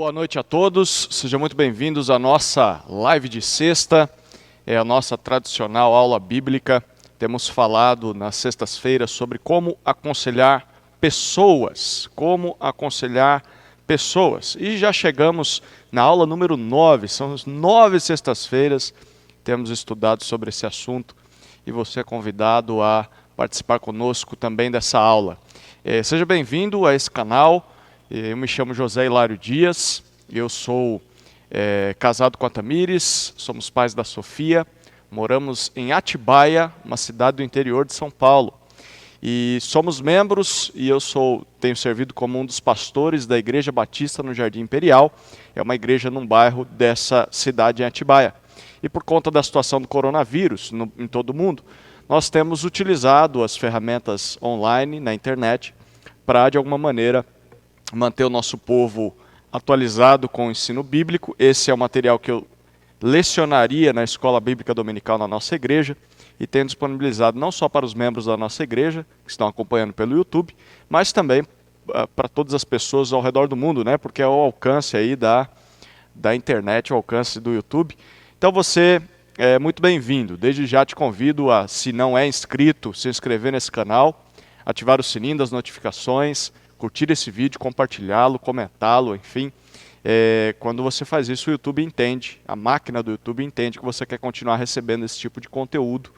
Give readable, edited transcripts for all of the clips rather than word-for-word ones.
Boa noite a todos, sejam muito bem-vindos à nossa live de sexta, é a nossa tradicional aula bíblica. Temos falado nas sextas-feiras sobre como aconselhar pessoas, E já chegamos na aula número 9, são as 9 sextas-feiras, temos estudado sobre esse assunto e você é convidado a participar conosco também dessa aula. Seja bem-vindo a esse canal. Eu me chamo José Hilário Dias, eu sou casado com a Tamires, somos pais da Sofia, moramos em Atibaia, uma cidade do interior de São Paulo. E somos membros, e tenho servido como um dos pastores da Igreja Batista no Jardim Imperial, é uma igreja num bairro dessa cidade em Atibaia. E por conta da situação do coronavírus em todo o mundo, nós temos utilizado as ferramentas online, na internet, para, de alguma maneira, manter o nosso povo atualizado com o ensino bíblico. Esse é o material que eu lecionaria na Escola Bíblica Dominical na nossa igreja e tenho disponibilizado não só para os membros da nossa igreja, que estão acompanhando pelo YouTube, mas também para todas as pessoas ao redor do mundo, né? Porque é o alcance aí da internet, o alcance do YouTube. Então você é muito bem-vindo. Desde já te convido a, se não é inscrito, se inscrever nesse canal, ativar o sininho das notificações, curtir esse vídeo, compartilhá-lo, comentá-lo, enfim. Quando você faz isso, o YouTube entende, a máquina do YouTube entende que você quer continuar recebendo esse tipo de conteúdo,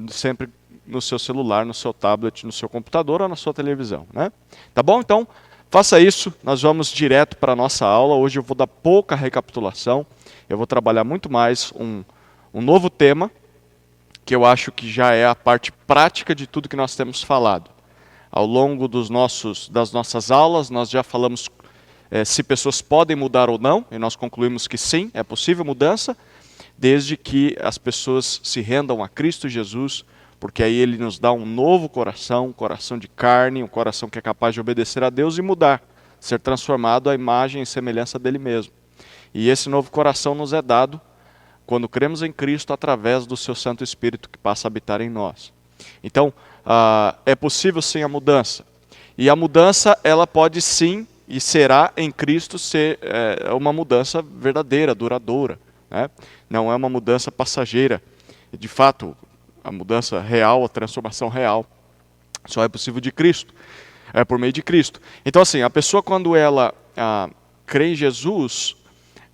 sempre no seu celular, no seu tablet, no seu computador ou na sua televisão, né? Tá bom? Então, faça isso, nós vamos direto para a nossa aula. Hoje eu vou dar pouca recapitulação, eu vou trabalhar muito mais um novo tema, que eu acho que já é a parte prática de tudo que nós temos falado. Ao longo das nossas aulas, nós já falamos se pessoas podem mudar ou não, e nós concluímos que sim, é possível mudança, desde que as pessoas se rendam a Cristo Jesus, porque aí Ele nos dá um novo coração, um coração de carne, um coração que é capaz de obedecer a Deus e mudar, ser transformado à imagem e semelhança dEle mesmo. E esse novo coração nos é dado quando cremos em Cristo através do Seu Santo Espírito que passa a habitar em nós. Então, é possível sim a mudança. E a mudança, ela pode sim, e será em Cristo, ser uma mudança verdadeira, duradoura, né? Não é uma mudança passageira. De fato, a mudança real, a transformação real, só é possível de Cristo, por meio de Cristo. Então assim, a pessoa quando ela crê em Jesus,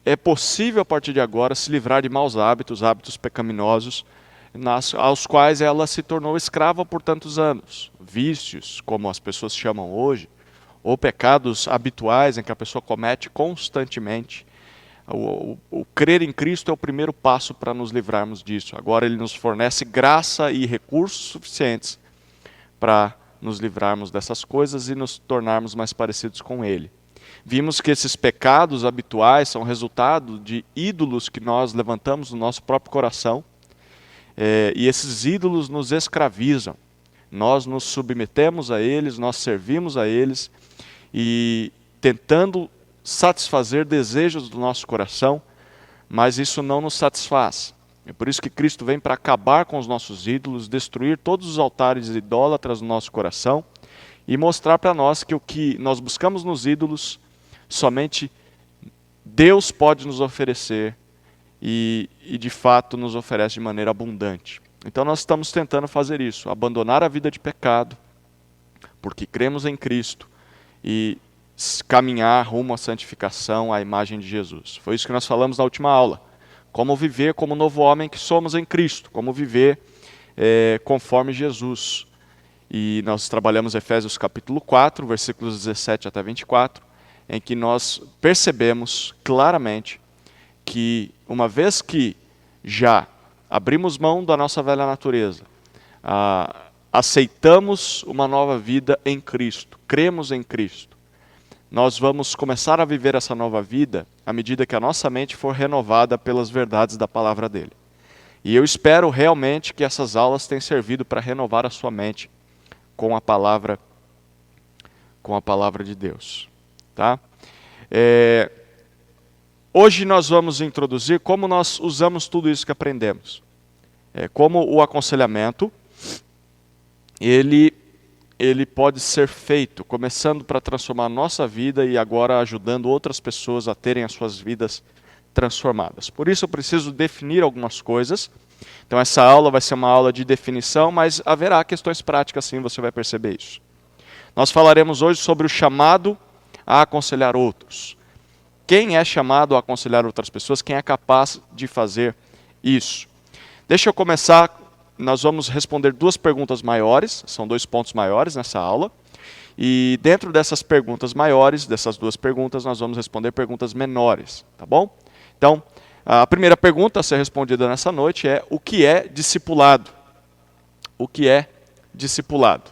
é possível a partir de agora se livrar de maus hábitos, hábitos pecaminosos, aos quais ela se tornou escrava por tantos anos. Vícios, como as pessoas chamam hoje, ou pecados habituais em que a pessoa comete constantemente. O crer em Cristo é o primeiro passo para nos livrarmos disso. Agora Ele nos fornece graça e recursos suficientes para nos livrarmos dessas coisas e nos tornarmos mais parecidos com Ele. Vimos que esses pecados habituais são resultado de ídolos que nós levantamos no nosso próprio coração, e esses ídolos nos escravizam. Nós nos submetemos a eles, nós servimos a eles, e tentando satisfazer desejos do nosso coração, mas isso não nos satisfaz. É por isso que Cristo vem para acabar com os nossos ídolos, destruir todos os altares idólatras do nosso coração e mostrar para nós que o que nós buscamos nos ídolos, somente Deus pode nos oferecer e de fato nos oferece de maneira abundante. Então nós estamos tentando fazer isso, abandonar a vida de pecado, porque cremos em Cristo, e caminhar rumo à santificação, à imagem de Jesus. Foi isso que nós falamos na última aula. Como viver como novo homem que somos em Cristo, como viver conforme Jesus. E nós trabalhamos Efésios capítulo 4, versículos 17 até 24, em que nós percebemos claramente que uma vez que já abrimos mão da nossa velha natureza, aceitamos uma nova vida em Cristo, cremos em Cristo, nós vamos começar a viver essa nova vida à medida que a nossa mente for renovada pelas verdades da palavra dele. E eu espero realmente que essas aulas tenham servido para renovar a sua mente com a palavra de Deus. Tá? Hoje nós vamos introduzir como nós usamos tudo isso que aprendemos. Como o aconselhamento, ele ele pode ser feito, começando para transformar a nossa vida e agora ajudando outras pessoas a terem as suas vidas transformadas. Por isso eu preciso definir algumas coisas. Então essa aula vai ser uma aula de definição, mas haverá questões práticas sim, você vai perceber isso. Nós falaremos hoje sobre o chamado a aconselhar outros. Quem é chamado a aconselhar outras pessoas? Quem é capaz de fazer isso? Deixa eu começar, nós vamos responder duas perguntas maiores, são 2 pontos maiores nessa aula. E dentro dessas perguntas maiores, dessas 2 perguntas, nós vamos responder perguntas menores, tá bom? Então, a primeira pergunta a ser respondida nessa noite é: o que é discipulado? O que é discipulado?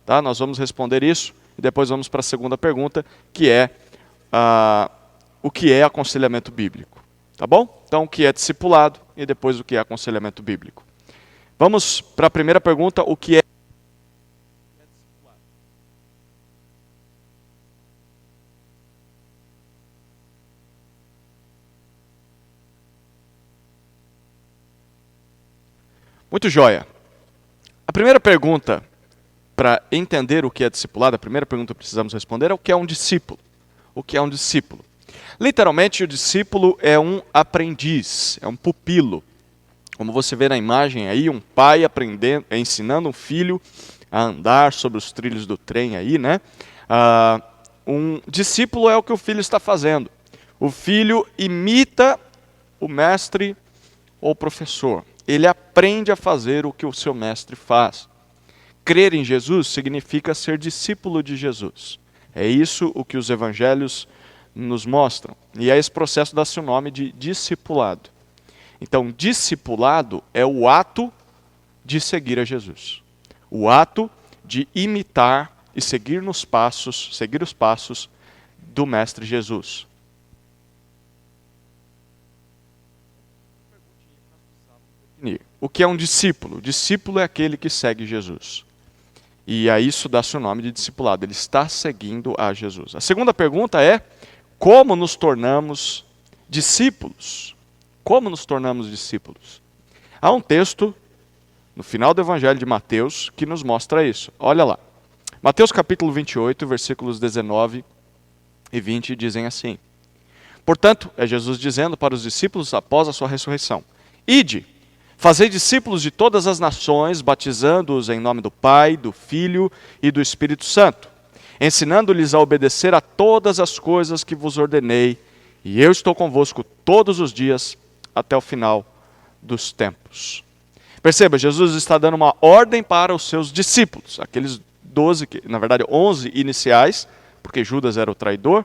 Tá? Nós vamos responder isso e depois vamos para a segunda pergunta, que é o que é aconselhamento bíblico. Tá bom? Então, o que é discipulado e depois o que é aconselhamento bíblico. Vamos para a primeira pergunta: o que é discipulado? Muito joia. A primeira pergunta, para entender o que é discipulado, a primeira pergunta que precisamos responder é: o que é um discípulo? O que é um discípulo? Literalmente, o discípulo é um aprendiz, é um pupilo. Como você vê na imagem aí, um pai ensinando um filho a andar sobre os trilhos do trem aí, né? Um discípulo é o que o filho está fazendo. O filho imita o mestre ou professor. Ele aprende a fazer o que o seu mestre faz. Crer em Jesus significa ser discípulo de Jesus. É isso o que os evangelhos nos mostram. E a esse processo dá-se o nome de discipulado. Então, discipulado é o ato de seguir a Jesus. O ato de imitar e seguir os passos do Mestre Jesus. O que é um discípulo? O discípulo é aquele que segue Jesus. E a isso dá-se o nome de discipulado. Ele está seguindo a Jesus. A segunda pergunta é: como nos tornamos discípulos? Como nos tornamos discípulos? Há um texto no final do Evangelho de Mateus que nos mostra isso. Olha lá. Mateus capítulo 28, versículos 19 e 20 dizem assim: portanto, é Jesus dizendo para os discípulos após a sua ressurreição: ide, fazei discípulos de todas as nações, batizando-os em nome do Pai, do Filho e do Espírito Santo, ensinando-lhes a obedecer a todas as coisas que vos ordenei, e eu estou convosco todos os dias até o final dos tempos. Perceba, Jesus está dando uma ordem para os seus discípulos, aqueles 12, na verdade 11 iniciais, porque Judas era o traidor,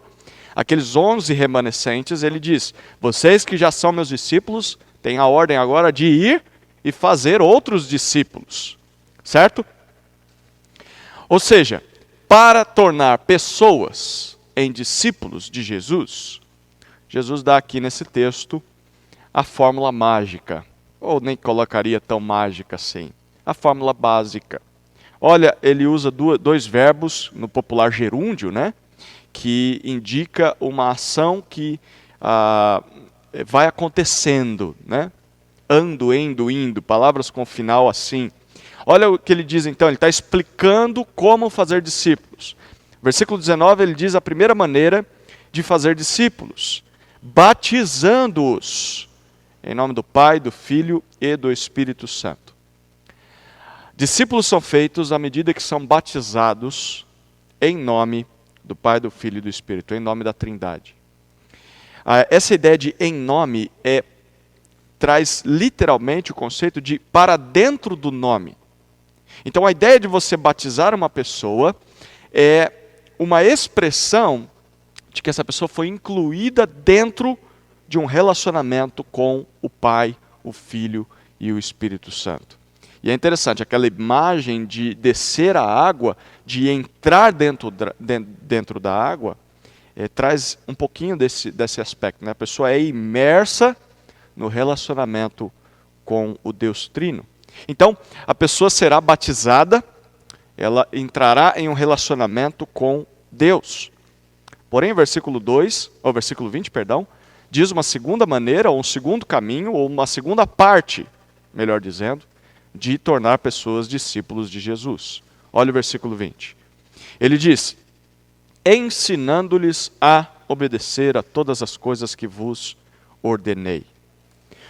aqueles 11 remanescentes, ele diz: vocês que já são meus discípulos, têm a ordem agora de ir e fazer outros discípulos, certo? Ou seja, para tornar pessoas em discípulos de Jesus, Jesus dá aqui nesse texto a fórmula mágica, ou nem colocaria tão mágica assim, a fórmula básica. Olha, ele usa 2 verbos no popular gerúndio, né, que indica uma ação que vai acontecendo, né? Ando, endo, indo, palavras com final assim. Olha o que ele diz então, ele está explicando como fazer discípulos. Versículo 19, ele diz a primeira maneira de fazer discípulos: batizando-os em nome do Pai, do Filho e do Espírito Santo. Discípulos são feitos à medida que são batizados em nome do Pai, do Filho e do Espírito, em nome da Trindade. Essa ideia de em nome traz literalmente o conceito de para dentro do nome. Então a ideia de você batizar uma pessoa é uma expressão de que essa pessoa foi incluída dentro de um relacionamento com o Pai, o Filho e o Espírito Santo. E é interessante, aquela imagem de descer a água, de entrar dentro da água, traz um pouquinho desse aspecto, né? A pessoa é imersa no relacionamento com o Deus Trino. Então, a pessoa será batizada, ela entrará em um relacionamento com Deus. Porém, versículo 20, diz uma segunda maneira, ou um segundo caminho, ou uma segunda parte, melhor dizendo, de tornar pessoas discípulos de Jesus. Olha o versículo 20. Ele diz, ensinando-lhes a obedecer a todas as coisas que vos ordenei.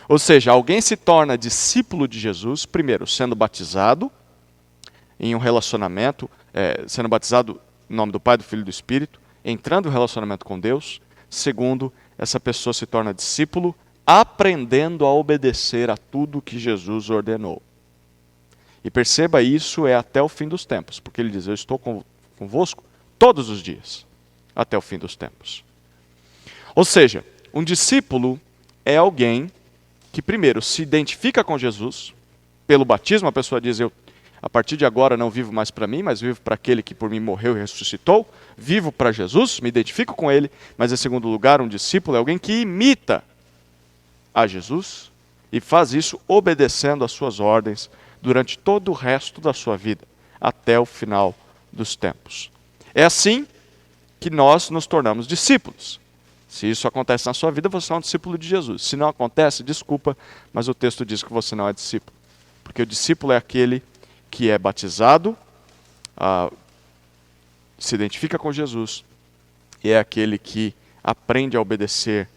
Ou seja, alguém se torna discípulo de Jesus, primeiro, sendo batizado em um relacionamento, sendo batizado em nome do Pai, do Filho e do Espírito, entrando em um relacionamento com Deus. Segundo, essa pessoa se torna discípulo, aprendendo a obedecer a tudo que Jesus ordenou. E perceba, isso é até o fim dos tempos, porque ele diz, eu estou convosco todos os dias, até o fim dos tempos. Ou seja, um discípulo é alguém que primeiro se identifica com Jesus, pelo batismo a pessoa diz, eu a partir de agora não vivo mais para mim, mas vivo para aquele que por mim morreu e ressuscitou, vivo para Jesus, me identifico com ele, mas em segundo lugar, um discípulo é alguém que imita a Jesus e faz isso obedecendo às suas ordens durante todo o resto da sua vida, até o final dos tempos. É assim que nós nos tornamos discípulos. Se isso acontece na sua vida, você é um discípulo de Jesus. Se não acontece, desculpa, mas o texto diz que você não é discípulo. Porque o discípulo é aquele que é batizado, se identifica com Jesus, e é aquele que aprende a obedecer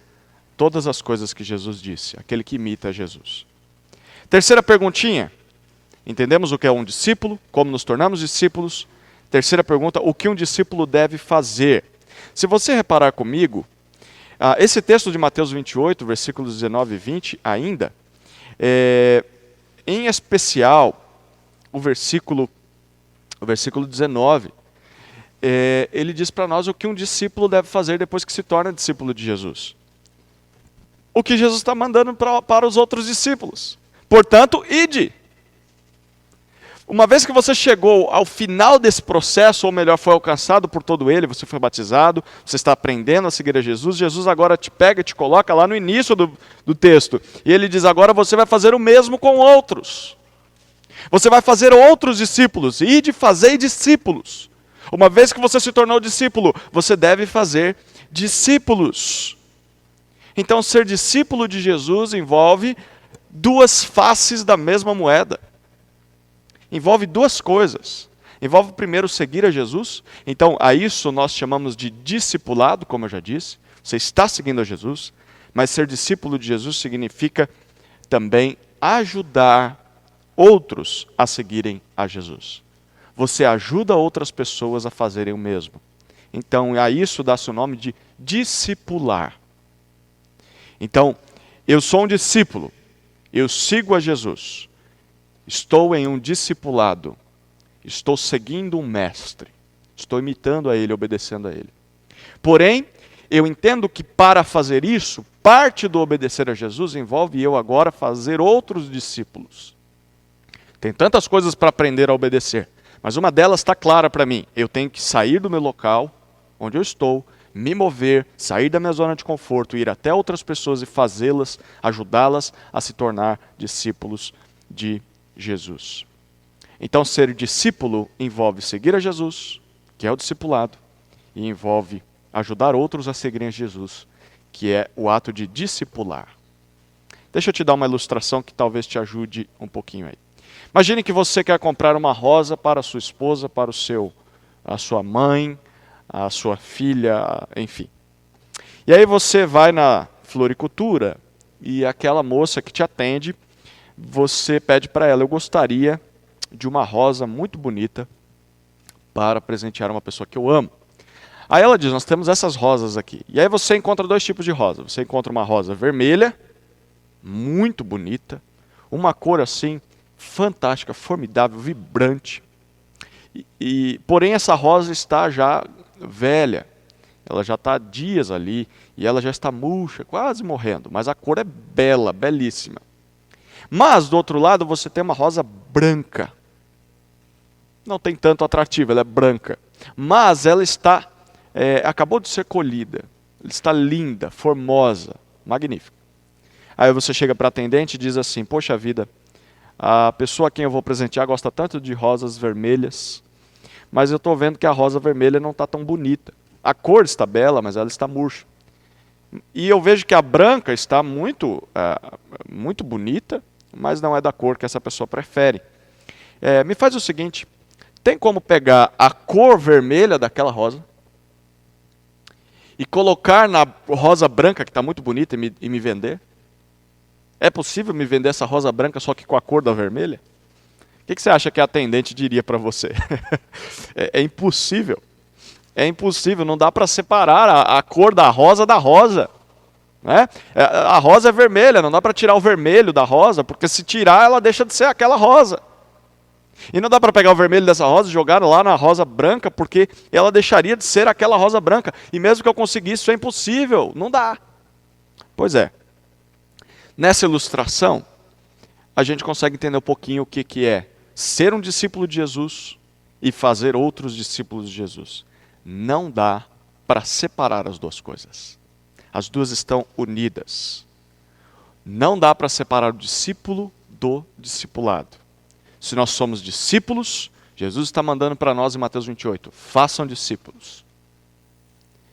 todas as coisas que Jesus disse, aquele que imita Jesus. Terceira perguntinha, entendemos o que é um discípulo, como nos tornamos discípulos. Terceira pergunta, o que um discípulo deve fazer? Se você reparar comigo, esse texto de Mateus 28, versículos 19 e 20 ainda, em especial o versículo 19, ele diz para nós o que um discípulo deve fazer depois que se torna discípulo de Jesus. O que Jesus está mandando para os outros discípulos. Portanto, ide. Uma vez que você chegou ao final desse processo, ou melhor, foi alcançado por todo ele, você foi batizado, você está aprendendo a seguir a Jesus, Jesus agora te pega e te coloca lá no início do texto. E ele diz, agora você vai fazer o mesmo com outros. Você vai fazer outros discípulos, ide fazer discípulos. Uma vez que você se tornou discípulo, você deve fazer discípulos. Então, ser discípulo de Jesus envolve duas faces da mesma moeda. Envolve duas coisas. Envolve primeiro seguir a Jesus. Então, a isso nós chamamos de discipulado, como eu já disse. Você está seguindo a Jesus. Mas ser discípulo de Jesus significa também ajudar outros a seguirem a Jesus. Você ajuda outras pessoas a fazerem o mesmo. Então, a isso dá-se o nome de discipular. Então, eu sou um discípulo, eu sigo a Jesus, estou em um discipulado, estou seguindo um mestre, estou imitando a ele, obedecendo a ele. Porém, eu entendo que para fazer isso, parte do obedecer a Jesus envolve eu agora fazer outros discípulos. Tem tantas coisas para aprender a obedecer, mas uma delas está clara para mim. Eu tenho que sair do meu local, onde eu estou, me mover, sair da minha zona de conforto, ir até outras pessoas e fazê-las, ajudá-las a se tornar discípulos de Jesus. Então, ser discípulo envolve seguir a Jesus, que é o discipulado, e envolve ajudar outros a seguirem a Jesus, que é o ato de discipular. Deixa eu te dar uma ilustração que talvez te ajude um pouquinho aí. Imagine que você quer comprar uma rosa para a sua esposa, para a sua mãe, a sua filha, enfim. E aí você vai na floricultura e aquela moça que te atende, você pede para ela, eu gostaria de uma rosa muito bonita para presentear uma pessoa que eu amo. Aí ela diz, nós temos essas rosas aqui. E aí você encontra dois tipos de rosa. Você encontra uma rosa vermelha, muito bonita, uma cor assim, fantástica, formidável, vibrante. Porém, essa rosa está já velha. Ela já está há dias ali e ela já está murcha, quase morrendo. Mas a cor é bela, belíssima. Mas, do outro lado, você tem uma rosa branca. Não tem tanto atrativo, ela é branca. Mas ela está, acabou de ser colhida. Ela está linda, formosa, magnífica. Aí você chega para a atendente e diz assim, poxa vida, a pessoa a quem eu vou presentear gosta tanto de rosas vermelhas, mas eu estou vendo que a rosa vermelha não está tão bonita. A cor está bela, mas ela está murcha. E eu vejo que a branca está muito bonita, mas não é da cor que essa pessoa prefere. Me faz o seguinte, tem como pegar a cor vermelha daquela rosa e colocar na rosa branca, que está muito bonita, e me vender? É possível me vender essa rosa branca só que com a cor da vermelha? O que você acha que a atendente diria para você? É impossível. É impossível, não dá para separar a cor da rosa. Né? A rosa é vermelha, não dá para tirar o vermelho da rosa, porque se tirar ela deixa de ser aquela rosa. E não dá para pegar o vermelho dessa rosa e jogar lá na rosa branca, porque ela deixaria de ser aquela rosa branca. E mesmo que eu conseguisse, isso é impossível, não dá. Pois é. Nessa ilustração, a gente consegue entender um pouquinho o que é ser um discípulo de Jesus e fazer outros discípulos de Jesus. Não dá para separar as duas coisas. As duas estão unidas. Não dá para separar o discípulo do discipulado. Se nós somos discípulos, Jesus está mandando para nós em Mateus 28, façam discípulos.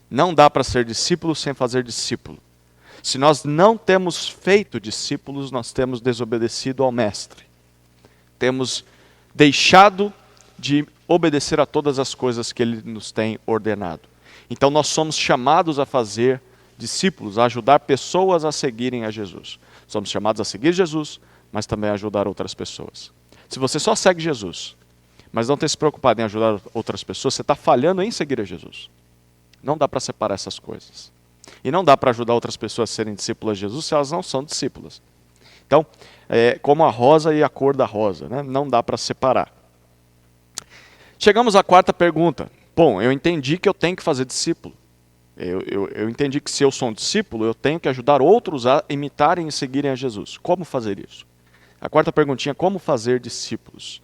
Não dá para ser discípulo sem fazer discípulo. Se nós não temos feito discípulos, nós temos desobedecido ao Mestre. Temos deixado de obedecer a todas as coisas que Ele nos tem ordenado. Então nós somos chamados a fazer discípulos, a ajudar pessoas a seguirem a Jesus. Somos chamados a seguir Jesus, mas também a ajudar outras pessoas. Se você só segue Jesus, mas não tem se preocupado em ajudar outras pessoas, você está falhando em seguir a Jesus. Não dá para separar essas coisas. E não dá para ajudar outras pessoas a serem discípulas de Jesus se elas não são discípulas. Então, como a rosa e a cor da rosa, né? Não dá para separar. Chegamos à quarta pergunta. Bom, eu entendi que eu tenho que fazer discípulo. Eu entendi que se eu sou um discípulo, eu tenho que ajudar outros a imitarem e seguirem a Jesus. Como fazer isso? A quarta perguntinha, como fazer discípulos?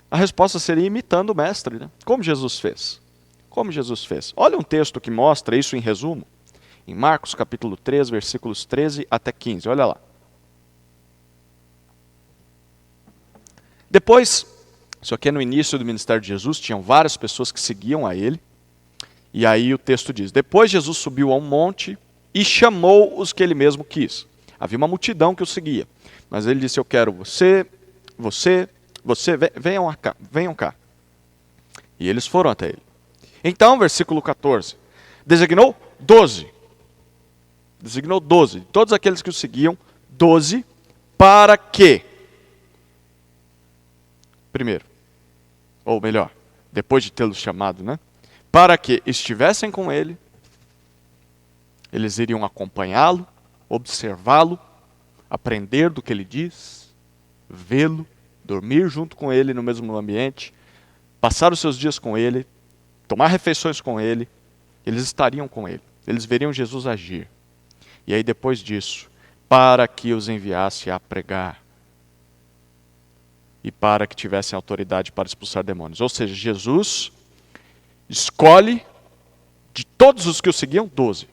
A resposta seria imitando o Mestre, né? Como Jesus fez. Como Jesus fez. Olha um texto que mostra isso em resumo. Em Marcos capítulo 3, versículos 13 até 15. Olha lá. Depois, isso aqui é no início do ministério de Jesus, tinham várias pessoas que seguiam a ele. E aí o texto diz, depois Jesus subiu a um monte e chamou os que ele mesmo quis. Havia uma multidão que o seguia. Mas ele disse, eu quero você, venham cá. E eles foram até ele. Então, versículo 14, designou 12. Designou 12. Todos aqueles que o seguiam, 12, para quê? Primeiro, ou melhor, depois de tê-los chamado, né? Para que estivessem com ele, eles iriam acompanhá-lo, observá-lo, aprender do que ele diz, vê-lo, dormir junto com ele no mesmo ambiente, passar os seus dias com ele, tomar refeições com ele, eles estariam com ele, eles veriam Jesus agir. E aí depois disso, para que os enviasse a pregar e para que tivessem autoridade para expulsar demônios. Ou seja, Jesus escolhe de todos os que o seguiam, 12.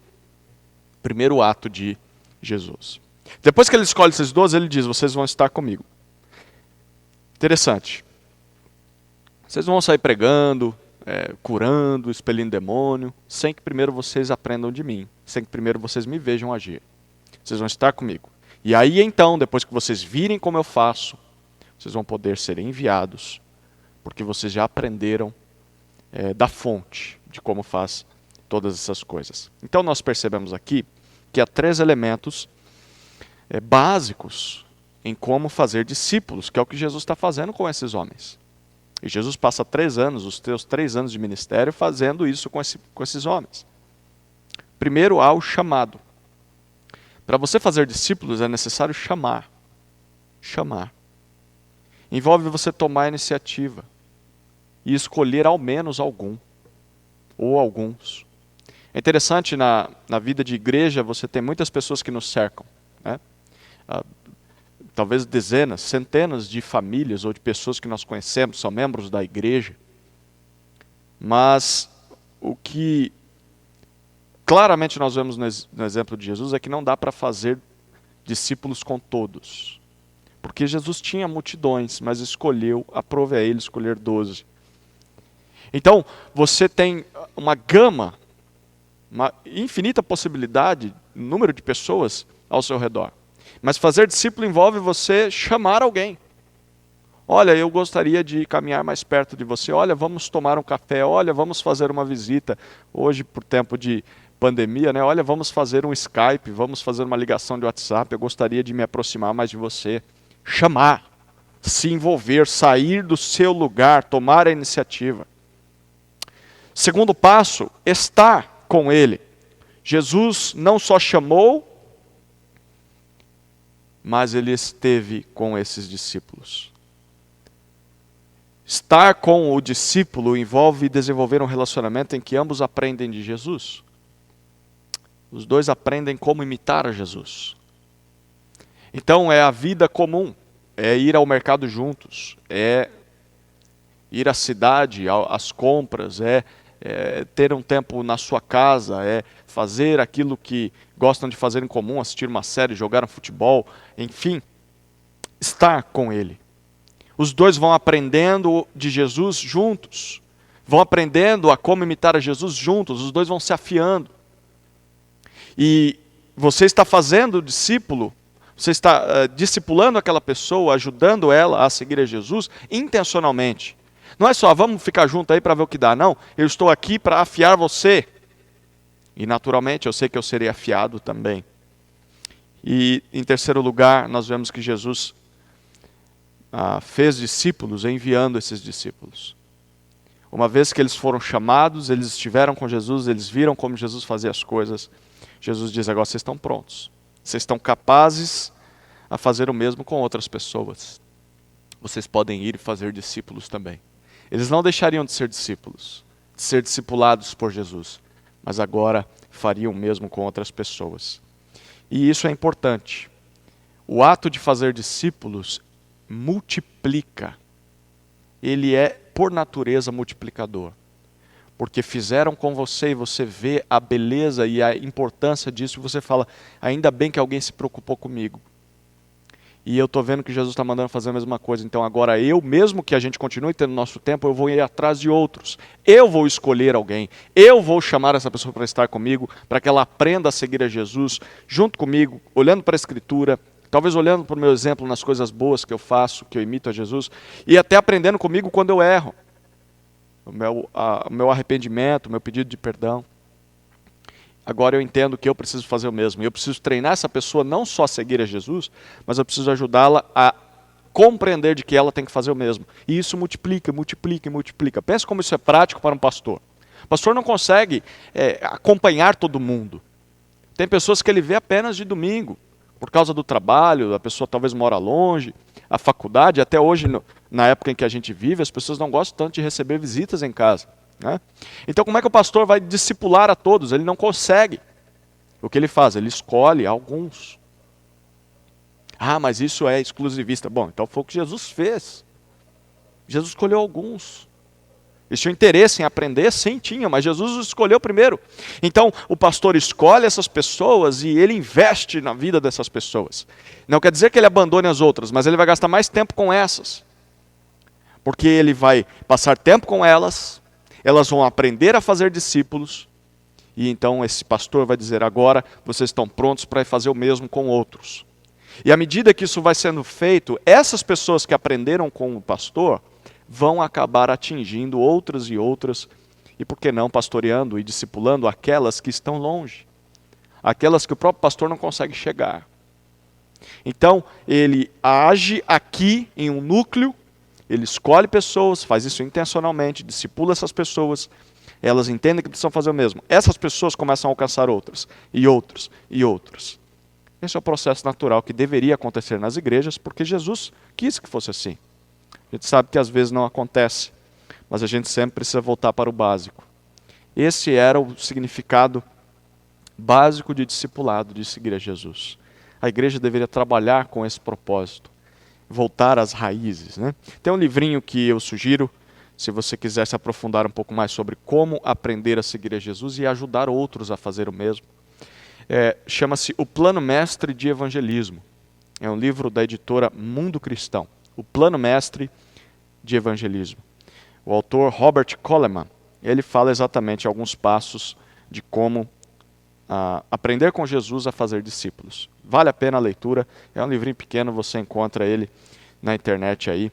Primeiro ato de Jesus. Depois que ele escolhe esses 12, ele diz, vocês vão estar comigo. Interessante. Vocês vão sair pregando, curando, expelindo demônio, sem que primeiro vocês aprendam de mim, sem que primeiro vocês me vejam agir. Vocês vão estar comigo. E aí então, depois que vocês virem como eu faço, vocês vão poder ser enviados, porque vocês já aprenderam da fonte de como faz todas essas coisas. Então nós percebemos aqui que há 3 elementos básicos em como fazer discípulos, que é o que Jesus está fazendo com esses homens. E Jesus passa 3 anos, os seus 3 anos de ministério, fazendo isso com esses homens. Primeiro há o chamado. Para você fazer discípulos é necessário chamar. Chamar. Envolve você tomar a iniciativa e escolher ao menos algum, ou alguns. É interessante, na vida de igreja, você tem muitas pessoas que nos cercam, né? Talvez dezenas, centenas de famílias ou de pessoas que nós conhecemos, são membros da igreja. Mas o que claramente nós vemos no exemplo de Jesus é que não dá para fazer discípulos com todos. Porque Jesus tinha multidões, mas aprove a ele escolher 12. Então, você tem uma gama, uma infinita possibilidade, número de pessoas ao seu redor. Mas fazer discípulo envolve você chamar alguém. Olha, eu gostaria de caminhar mais perto de você. Olha, vamos tomar um café. Olha, vamos fazer uma visita. Hoje, por tempo de pandemia, né? Olha, vamos fazer um Skype, vamos fazer uma ligação de WhatsApp. Eu gostaria de me aproximar mais de você. Chamar, se envolver, sair do seu lugar, tomar a iniciativa. Segundo passo, estar com ele. Jesus não só chamou, mas ele esteve com esses discípulos. Estar com o discípulo envolve desenvolver um relacionamento em que ambos aprendem de Jesus. Os dois aprendem como imitar a Jesus. Então é a vida comum, é ir ao mercado juntos, é ir à cidade, às compras, é ter um tempo na sua casa, é fazer aquilo que gostam de fazer em comum, assistir uma série, jogar um futebol, enfim, estar com ele. Os dois vão aprendendo de Jesus juntos, vão aprendendo a como imitar a Jesus juntos, os dois vão se afiando. E você está fazendo o discípulo, você está discipulando aquela pessoa, ajudando ela a seguir a Jesus intencionalmente. Não é só, vamos ficar junto aí para ver o que dá, não. Eu estou aqui para afiar você. E naturalmente eu sei que eu serei afiado também. E em terceiro lugar, nós vemos que Jesus fez discípulos enviando esses discípulos. Uma vez que eles foram chamados, eles estiveram com Jesus, eles viram como Jesus fazia as coisas. Jesus diz, agora vocês estão prontos. Vocês estão capazes a fazer o mesmo com outras pessoas. Vocês podem ir e fazer discípulos também. Eles não deixariam de ser discípulos, de ser discipulados por Jesus, mas agora fariam o mesmo com outras pessoas. E isso é importante. O ato de fazer discípulos multiplica. Ele é, por natureza, multiplicador. Porque fizeram com você e você vê a beleza e a importância disso e você fala, ainda bem que alguém se preocupou comigo. E eu estou vendo que Jesus está mandando fazer a mesma coisa. Então agora eu, mesmo que a gente continue tendo nosso tempo, eu vou ir atrás de outros. Eu vou escolher alguém. Eu vou chamar essa pessoa para estar comigo, para que ela aprenda a seguir a Jesus, junto comigo, olhando para a Escritura, talvez olhando para o meu exemplo nas coisas boas que eu faço, que eu imito a Jesus, e até aprendendo comigo quando eu erro. O meu arrependimento, o meu pedido de perdão. Agora eu entendo que eu preciso fazer o mesmo. E eu preciso treinar essa pessoa não só a seguir a Jesus, mas eu preciso ajudá-la a compreender de que ela tem que fazer o mesmo. E isso multiplica, multiplica e multiplica. Pensa como isso é prático para um pastor. O pastor não consegue acompanhar todo mundo. Tem pessoas que ele vê apenas de domingo, por causa do trabalho, a pessoa talvez mora longe, a faculdade, até hoje, na época em que a gente vive, as pessoas não gostam tanto de receber visitas em casa. Né? Então como é que o pastor vai discipular a todos? Ele não consegue. O que ele faz? Ele escolhe alguns. Ah, mas isso é exclusivista. Bom, então foi o que Jesus fez. Jesus escolheu alguns. Eles tinham interesse em aprender? Sim, tinham, mas Jesus os escolheu primeiro. Então o pastor escolhe essas pessoas e ele investe na vida dessas pessoas. Não quer dizer que ele abandone as outras, mas ele vai gastar mais tempo com essas. Porque ele vai passar tempo com elas, elas vão aprender a fazer discípulos, e então esse pastor vai dizer, agora vocês estão prontos para fazer o mesmo com outros. E à medida que isso vai sendo feito, essas pessoas que aprenderam com o pastor, vão acabar atingindo outras e outras, e por que não pastoreando e discipulando aquelas que estão longe, aquelas que o próprio pastor não consegue chegar. Então ele age aqui em um núcleo, ele escolhe pessoas, faz isso intencionalmente, discipula essas pessoas, elas entendem que precisam fazer o mesmo. Essas pessoas começam a alcançar outras, e outros, e outros. Esse é o processo natural que deveria acontecer nas igrejas, porque Jesus quis que fosse assim. A gente sabe que às vezes não acontece, mas a gente sempre precisa voltar para o básico. Esse era o significado básico de discipulado, de seguir a Jesus. A igreja deveria trabalhar com esse propósito. Voltar às raízes. Né? Tem um livrinho que eu sugiro, se você quiser se aprofundar um pouco mais sobre como aprender a seguir a Jesus e ajudar outros a fazer o mesmo. Chama-se O Plano Mestre de Evangelismo. É um livro da editora Mundo Cristão. O Plano Mestre de Evangelismo. O autor Robert Coleman, ele fala exatamente alguns passos de como aprender com Jesus a fazer discípulos. Vale a pena a leitura, é um livrinho pequeno, você encontra ele na internet aí.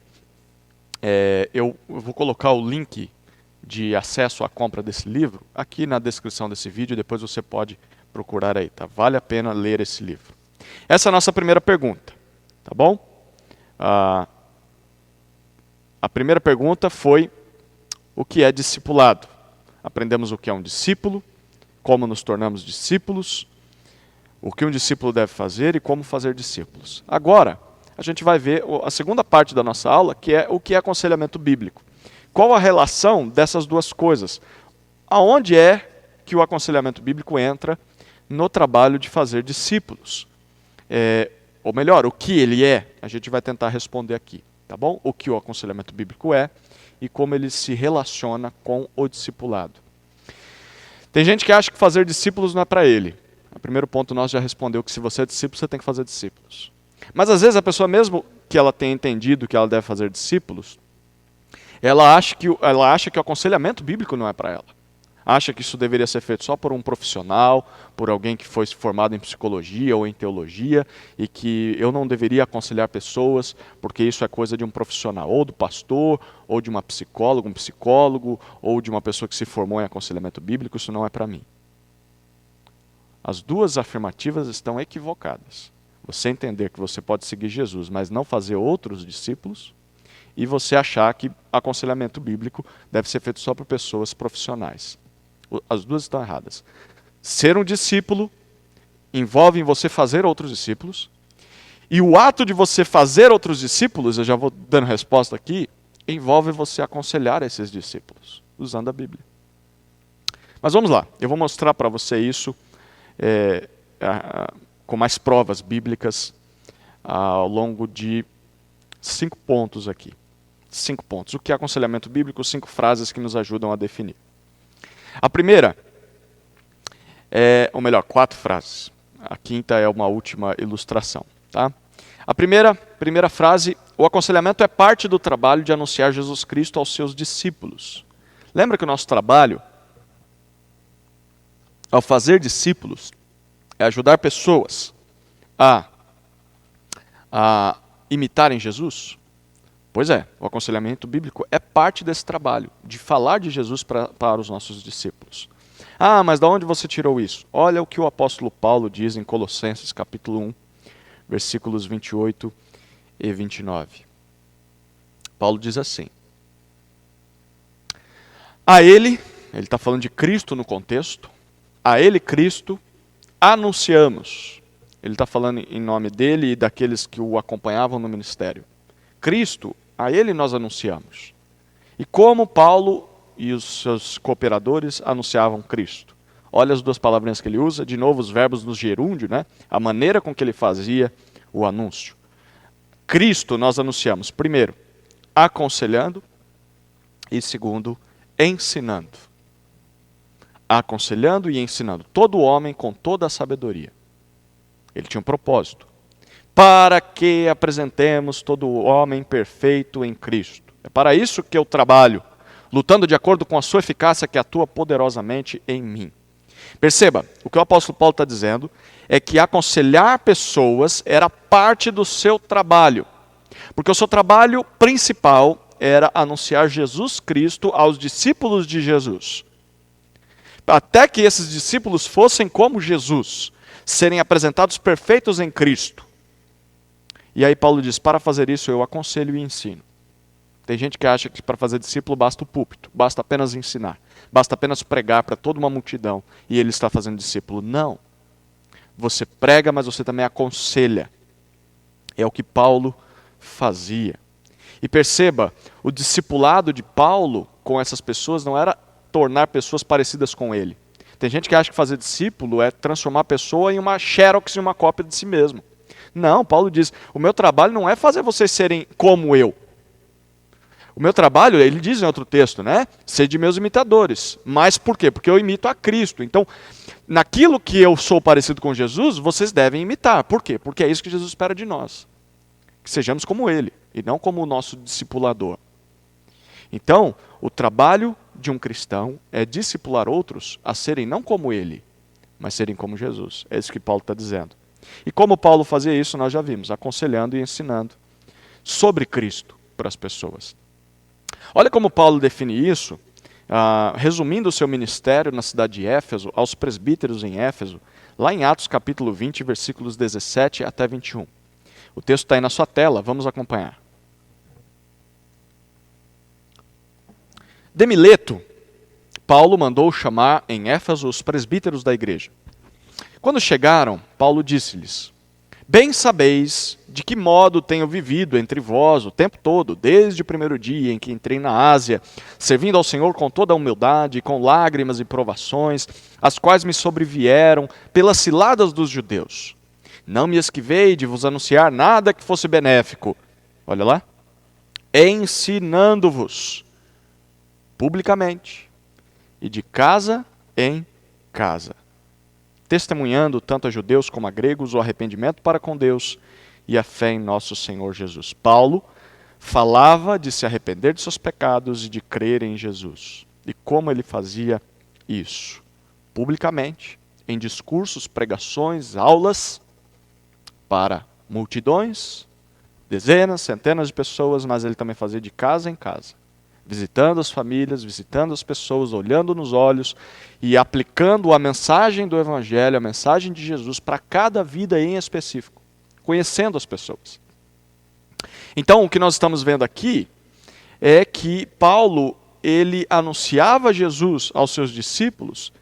Eu vou colocar o link de acesso à compra desse livro aqui na descrição desse vídeo, depois você pode procurar aí, tá? Vale a pena ler esse livro. Essa é a nossa primeira pergunta, tá bom? A primeira pergunta foi: o que é discipulado? Aprendemos o que é um discípulo, como nos tornamos discípulos, o que um discípulo deve fazer e como fazer discípulos. Agora, a gente vai ver a segunda parte da nossa aula, que é o que é aconselhamento bíblico. Qual a relação dessas duas coisas? Aonde é que o aconselhamento bíblico entra no trabalho de fazer discípulos? Ou melhor, o que ele é? A gente vai tentar responder aqui, tá bom? O que o aconselhamento bíblico é e como ele se relaciona com o discipulado. Tem gente que acha que fazer discípulos não é para ele. O primeiro ponto nós já respondeu que se você é discípulo, você tem que fazer discípulos. Mas às vezes a pessoa, mesmo que ela tenha entendido que ela deve fazer discípulos, ela acha que o aconselhamento bíblico não é para ela. Acha que isso deveria ser feito só por um profissional, por alguém que foi formado em psicologia ou em teologia, e que eu não deveria aconselhar pessoas, porque isso é coisa de um profissional, ou do pastor, ou de uma psicóloga, um psicólogo, ou de uma pessoa que se formou em aconselhamento bíblico, isso não é para mim. As duas afirmativas estão equivocadas. Você entender que você pode seguir Jesus, mas não fazer outros discípulos, e você achar que aconselhamento bíblico deve ser feito só por pessoas profissionais. As duas estão erradas. Ser um discípulo envolve em você fazer outros discípulos, e o ato de você fazer outros discípulos, eu já vou dando resposta aqui, envolve você aconselhar esses discípulos, usando a Bíblia. Mas vamos lá, eu vou mostrar para você isso com mais provas bíblicas ao longo de 5 pontos aqui. 5 pontos. O que é aconselhamento bíblico? 5 frases que nos ajudam a definir. A primeira ou melhor, 4 frases. A quinta é uma última ilustração. Tá? A primeira frase: o aconselhamento é parte do trabalho de anunciar Jesus Cristo aos seus discípulos. Lembra que o nosso trabalho, ao fazer discípulos, é ajudar pessoas a imitarem Jesus? Pois é, o aconselhamento bíblico é parte desse trabalho, de falar de Jesus para os nossos discípulos. Ah, mas de onde você tirou isso? Olha o que o apóstolo Paulo diz em Colossenses capítulo 1, versículos 28 e 29. Paulo diz assim: a ele está falando de Cristo no contexto, a ele, Cristo, anunciamos. Ele está falando em nome dele e daqueles que o acompanhavam no ministério. Cristo, a ele nós anunciamos. E como Paulo e os seus cooperadores anunciavam Cristo? Olha as duas palavrinhas que ele usa, de novo os verbos no gerúndio, né? A maneira com que ele fazia o anúncio. Cristo nós anunciamos, primeiro, aconselhando, e segundo, ensinando. Aconselhando e ensinando todo homem com toda a sabedoria. Ele tinha um propósito: para que apresentemos todo homem perfeito em Cristo. É para isso que eu trabalho, lutando de acordo com a sua eficácia que atua poderosamente em mim. Perceba, o que o apóstolo Paulo está dizendo é que aconselhar pessoas era parte do seu trabalho. Porque o seu trabalho principal era anunciar Jesus Cristo aos discípulos de Jesus. Até que esses discípulos fossem como Jesus, serem apresentados perfeitos em Cristo. E aí Paulo diz: para fazer isso eu aconselho e ensino. Tem gente que acha que para fazer discípulo basta o púlpito, basta apenas ensinar, basta apenas pregar para toda uma multidão e ele está fazendo discípulo. Não. Você prega, mas você também aconselha. É o que Paulo fazia. E perceba, o discipulado de Paulo com essas pessoas não era tornar pessoas parecidas com ele. Tem gente que acha que fazer discípulo é transformar a pessoa em uma xerox, em uma cópia de si mesmo. Não, Paulo diz: o meu trabalho não é fazer vocês serem como eu. O meu trabalho, ele diz em outro texto, né? Ser de meus imitadores. Mas por quê? Porque eu imito a Cristo. Então, naquilo que eu sou parecido com Jesus, vocês devem imitar. Por quê? Porque é isso que Jesus espera de nós. Que sejamos como ele, e não como o nosso discipulador. Então, o trabalho de um cristão é discipular outros a serem não como ele, mas serem como Jesus. É isso que Paulo está dizendo. E como Paulo fazia isso, nós já vimos, aconselhando e ensinando sobre Cristo para as pessoas. Olha como Paulo define isso, resumindo o seu ministério na cidade de Éfeso, aos presbíteros em Éfeso, lá em Atos capítulo 20, versículos 17 até 21. O texto está aí na sua tela, vamos acompanhar. De Mileto, Paulo mandou chamar em Éfeso os presbíteros da igreja. Quando chegaram, Paulo disse-lhes: bem sabeis de que modo tenho vivido entre vós o tempo todo, desde o primeiro dia em que entrei na Ásia, servindo ao Senhor com toda a humildade, com lágrimas e provações, as quais me sobrevieram pelas ciladas dos judeus. Não me esquivei de vos anunciar nada que fosse benéfico. Olha lá. Ensinando-vos publicamente e de casa em casa, testemunhando tanto a judeus como a gregos o arrependimento para com Deus e a fé em nosso Senhor Jesus. Paulo falava de se arrepender de seus pecados e de crer em Jesus. E como ele fazia isso? Publicamente, em discursos, pregações, aulas para multidões, dezenas, centenas de pessoas, mas ele também fazia de casa em casa, visitando as famílias, visitando as pessoas, olhando nos olhos e aplicando a mensagem do Evangelho, a mensagem de Jesus para cada vida em específico, conhecendo as pessoas. Então, o que nós estamos vendo aqui é que Paulo, ele anunciava Jesus aos seus discípulos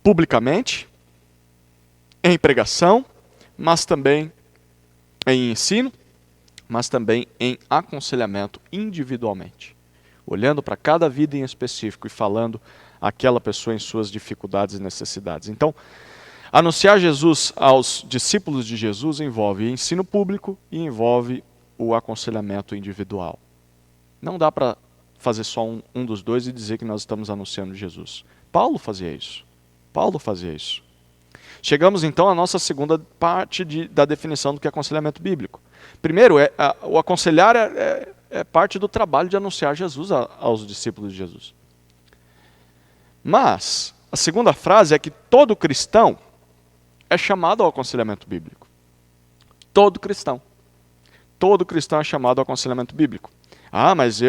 publicamente, em pregação, mas também em ensino, mas também em aconselhamento individualmente, olhando para cada vida em específico e falando àquela pessoa em suas dificuldades e necessidades. Então, anunciar Jesus aos discípulos de Jesus envolve ensino público e envolve o aconselhamento individual. Não dá para fazer só um dos dois e dizer que nós estamos anunciando Jesus. Paulo fazia isso. Paulo fazia isso. Chegamos então à nossa segunda parte da definição do que é aconselhamento bíblico. Primeiro, o aconselhar é parte do trabalho de anunciar Jesus aos discípulos de Jesus. Mas, a segunda frase é que todo cristão é chamado ao aconselhamento bíblico. Todo cristão. Todo cristão é chamado ao aconselhamento bíblico. Ah, mas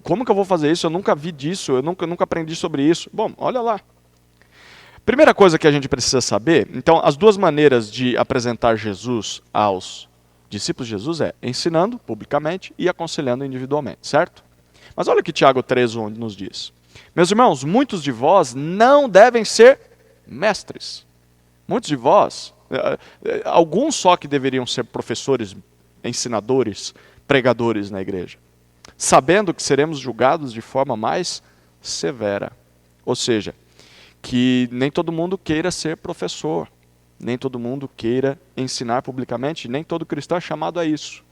como que eu vou fazer isso? Eu nunca vi disso, eu nunca aprendi sobre isso. Bom, olha lá. Primeira coisa que a gente precisa saber, então, as duas maneiras de apresentar Jesus aos discípulos de Jesus é ensinando publicamente e aconselhando individualmente, certo? Mas olha o que Tiago 3:1 nos diz. Meus irmãos, muitos de vós não devem ser mestres. Muitos de vós, alguns só que deveriam ser professores, ensinadores, pregadores na igreja, sabendo que seremos julgados de forma mais severa. Ou seja, que nem todo mundo queira ser professor, nem todo mundo queira ensinar publicamente, nem todo cristão é chamado a isso.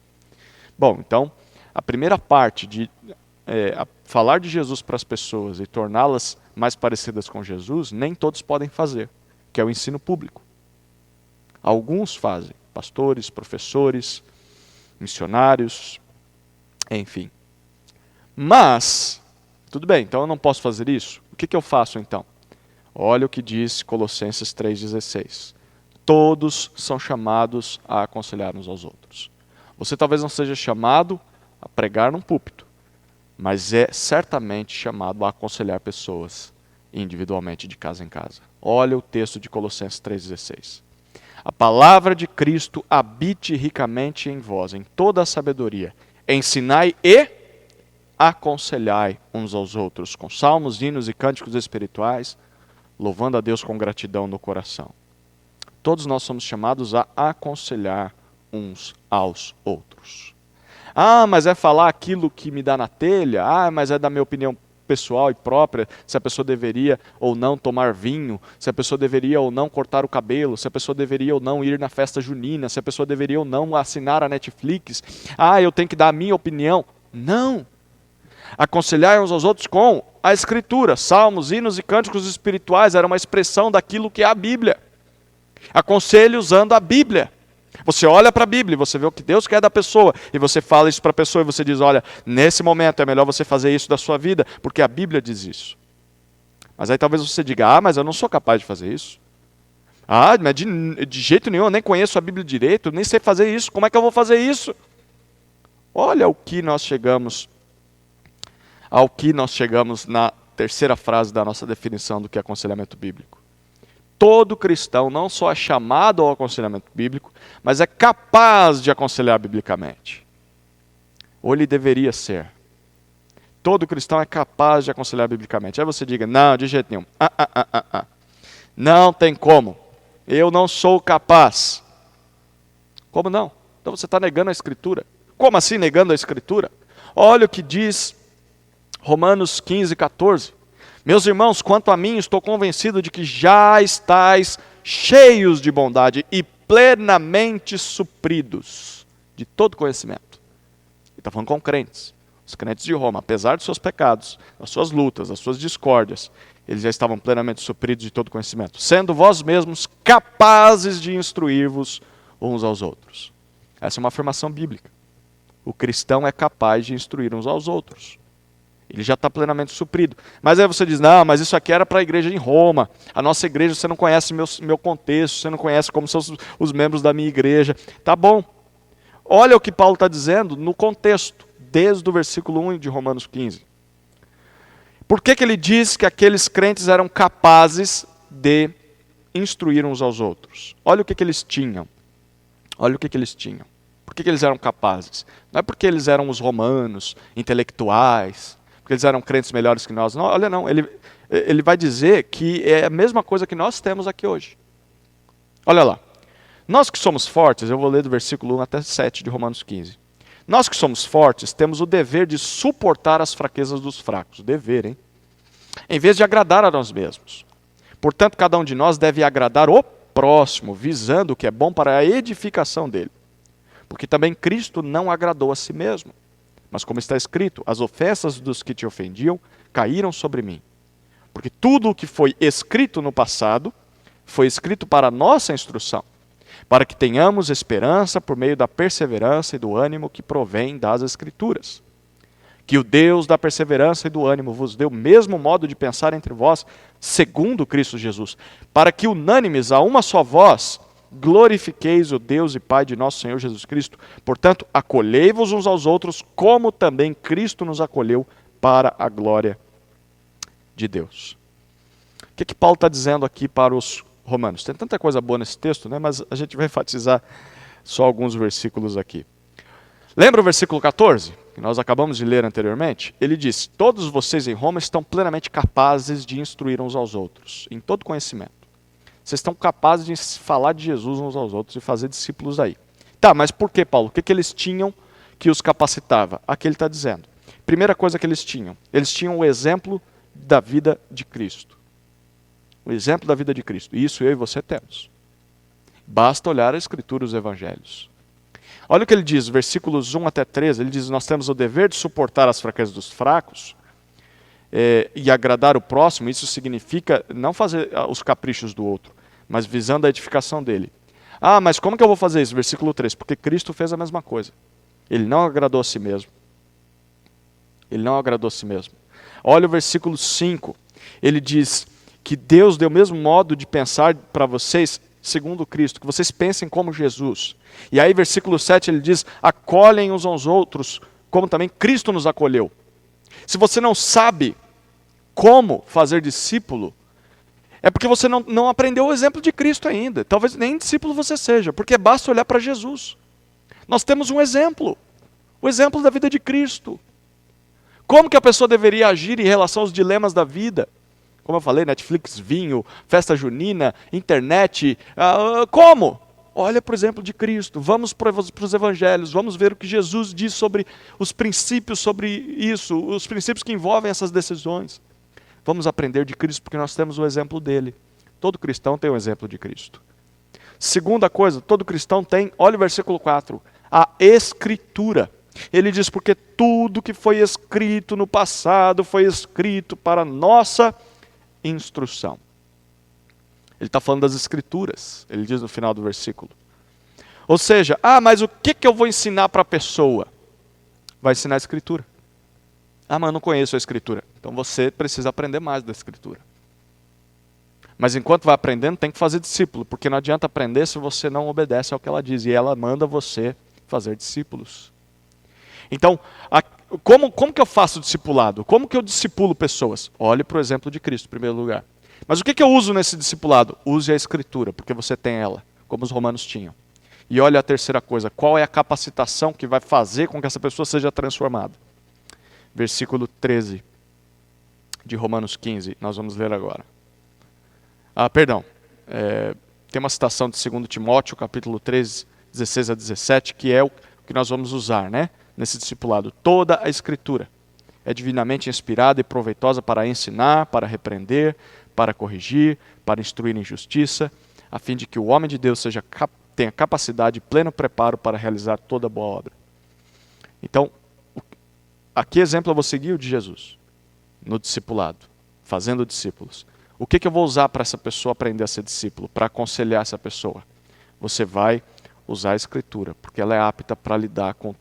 Bom, então, a primeira parte de falar de Jesus para as pessoas e torná-las mais parecidas com Jesus, nem todos podem fazer, que é o ensino público. Alguns fazem, pastores, professores, missionários, enfim. Mas, tudo bem, então eu não posso fazer isso? O que eu faço então? Olha o que diz Colossenses 3,16. Todos são chamados a aconselhar uns aos outros. Você talvez não seja chamado a pregar num púlpito, mas é certamente chamado a aconselhar pessoas individualmente, de casa em casa. Olha o texto de Colossenses 3,16. A palavra de Cristo habite ricamente em vós, em toda a sabedoria. Ensinai e aconselhai uns aos outros, com salmos, hinos e cânticos espirituais, louvando a Deus com gratidão no coração. Todos nós somos chamados a aconselhar uns aos outros. Ah, mas é falar aquilo que me dá na telha? Ah, mas é da minha opinião pessoal e própria, se a pessoa deveria ou não tomar vinho, se a pessoa deveria ou não cortar o cabelo, se a pessoa deveria ou não ir na festa junina, se a pessoa deveria ou não assinar a Netflix. Ah, eu tenho que dar a minha opinião. Não. Aconselhar uns aos outros com a Escritura. Salmos, hinos e cânticos espirituais era uma expressão daquilo que é a Bíblia. Aconselho usando a Bíblia. Você olha para a Bíblia, você vê o que Deus quer da pessoa, e você fala isso para a pessoa, e você diz, olha, nesse momento é melhor você fazer isso da sua vida, porque a Bíblia diz isso. Mas aí talvez você diga, mas eu não sou capaz de fazer isso. Mas de jeito nenhum, eu nem conheço a Bíblia direito, nem sei fazer isso, como é que eu vou fazer isso? Olha o que nós chegamos ao que nós chegamos na terceira frase da nossa definição do que é aconselhamento bíblico. Todo cristão não só é chamado ao aconselhamento bíblico, mas é capaz de aconselhar biblicamente. Ou ele deveria ser. Todo cristão é capaz de aconselhar biblicamente. Aí você diga, não, de jeito nenhum. Não tem como. Eu não sou capaz. Como não? Então você está negando a Escritura. Como assim negando a Escritura? Olha o que diz Romanos 15, 14. Meus irmãos, quanto a mim, estou convencido de que já estáis cheios de bondade e plenamente supridos de todo conhecimento. Ele está falando com crentes. Os crentes de Roma, apesar dos seus pecados, das suas lutas, das suas discórdias, eles já estavam plenamente supridos de todo conhecimento, sendo vós mesmos capazes de instruir-vos uns aos outros. Essa é uma afirmação bíblica. O cristão é capaz de instruir uns aos outros. Ele já está plenamente suprido. Mas aí você diz, não, mas isso aqui era para a igreja em Roma. A nossa igreja, você não conhece meu contexto, você não conhece como são os membros da minha igreja. Tá bom. Olha o que Paulo está dizendo no contexto, desde o versículo 1 de Romanos 15. Por que ele diz que aqueles crentes eram capazes de instruir uns aos outros? Olha o que eles tinham. Olha o que eles tinham. Por que eles eram capazes? Não é porque eles eram os romanos, intelectuais, porque eles eram crentes melhores que nós. Não, olha não, ele vai dizer que é a mesma coisa que nós temos aqui hoje. Olha lá. Nós que somos fortes, eu vou ler do versículo 1 até 7 de Romanos 15. Nós que somos fortes, temos o dever de suportar as fraquezas dos fracos. Dever, hein? Em vez de agradar a nós mesmos. Portanto, cada um de nós deve agradar o próximo, visando o que é bom para a edificação dele. Porque também Cristo não agradou a si mesmo. Mas como está escrito, as ofensas dos que te ofendiam caíram sobre mim. Porque tudo o que foi escrito no passado foi escrito para a nossa instrução, para que tenhamos esperança por meio da perseverança e do ânimo que provém das Escrituras. Que o Deus da perseverança e do ânimo vos dê o mesmo modo de pensar entre vós, segundo Cristo Jesus, para que unânimes a uma só voz glorifiqueis o Deus e Pai de nosso Senhor Jesus Cristo. Portanto, acolhei-vos uns aos outros, como também Cristo nos acolheu para a glória de Deus. O que Paulo está dizendo aqui para os romanos? Tem tanta coisa boa nesse texto, né? Mas a gente vai enfatizar só alguns versículos aqui. Lembra o versículo 14, que nós acabamos de ler anteriormente? Ele diz, todos vocês em Roma estão plenamente capazes de instruir uns aos outros, em todo conhecimento. Vocês estão capazes de falar de Jesus uns aos outros e fazer discípulos aí. Tá, mas por que, Paulo? O que eles tinham que os capacitava? Aqui ele está dizendo. Primeira coisa que eles tinham o exemplo da vida de Cristo. O exemplo da vida de Cristo. E isso eu e você temos. Basta olhar a Escritura e os Evangelhos. Olha o que ele diz, versículos 1 até 13. Ele diz, nós temos o dever de suportar as fraquezas dos fracos e agradar o próximo. Isso significa não fazer os caprichos do outro, mas visando a edificação dele. Ah, mas como que eu vou fazer isso? Versículo 3. Porque Cristo fez a mesma coisa. Ele não agradou a si mesmo. Ele não agradou a si mesmo. Olha o versículo 5. Ele diz que Deus deu o mesmo modo de pensar para vocês, segundo Cristo, que vocês pensem como Jesus. E aí, versículo 7, ele diz, acolhem uns aos outros, como também Cristo nos acolheu. Se você não sabe como fazer discípulo, é porque você não aprendeu o exemplo de Cristo ainda. Talvez nem discípulo você seja, porque basta olhar para Jesus. Nós temos um exemplo, o exemplo da vida de Cristo. Como que a pessoa deveria agir em relação aos dilemas da vida? Como eu falei, Netflix, vinho, festa junina, internet, como? Olha, por exemplo, de Cristo. Vamos para os evangelhos, vamos ver o que Jesus diz sobre os princípios, sobre isso, os princípios que envolvem essas decisões. Vamos aprender de Cristo porque nós temos o exemplo dele. Todo cristão tem o exemplo de Cristo. Segunda coisa, todo cristão tem, olha o versículo 4, a Escritura. Ele diz, porque tudo que foi escrito no passado foi escrito para nossa instrução. Ele está falando das Escrituras, ele diz no final do versículo. Ou seja, mas o que eu vou ensinar para a pessoa? Vai ensinar a Escritura. Mas eu não conheço a Escritura. Então você precisa aprender mais da Escritura. Mas enquanto vai aprendendo, tem que fazer discípulo, porque não adianta aprender se você não obedece ao que ela diz. E ela manda você fazer discípulos. Então, como que eu faço discipulado? Como que eu discipulo pessoas? Olhe para o exemplo de Cristo, em primeiro lugar. Mas o que eu uso nesse discipulado? Use a Escritura, porque você tem ela, como os romanos tinham. E olha a terceira coisa, qual é a capacitação que vai fazer com que essa pessoa seja transformada? Versículo 13 de Romanos 15, nós vamos ler agora. Tem uma citação de 2 Timóteo, capítulo 13, 16 a 17, que é o que nós vamos usar, né? Nesse discipulado. Toda a Escritura é divinamente inspirada e proveitosa para ensinar, para repreender, para corrigir, para instruir em justiça, a fim de que o homem de Deus tenha capacidade e pleno preparo para realizar toda boa obra. Então, aqui exemplo eu vou seguir o de Jesus, no discipulado, fazendo discípulos. O que eu vou usar para essa pessoa aprender a ser discípulo, para aconselhar essa pessoa? Você vai usar a Escritura, porque ela é apta para lidar com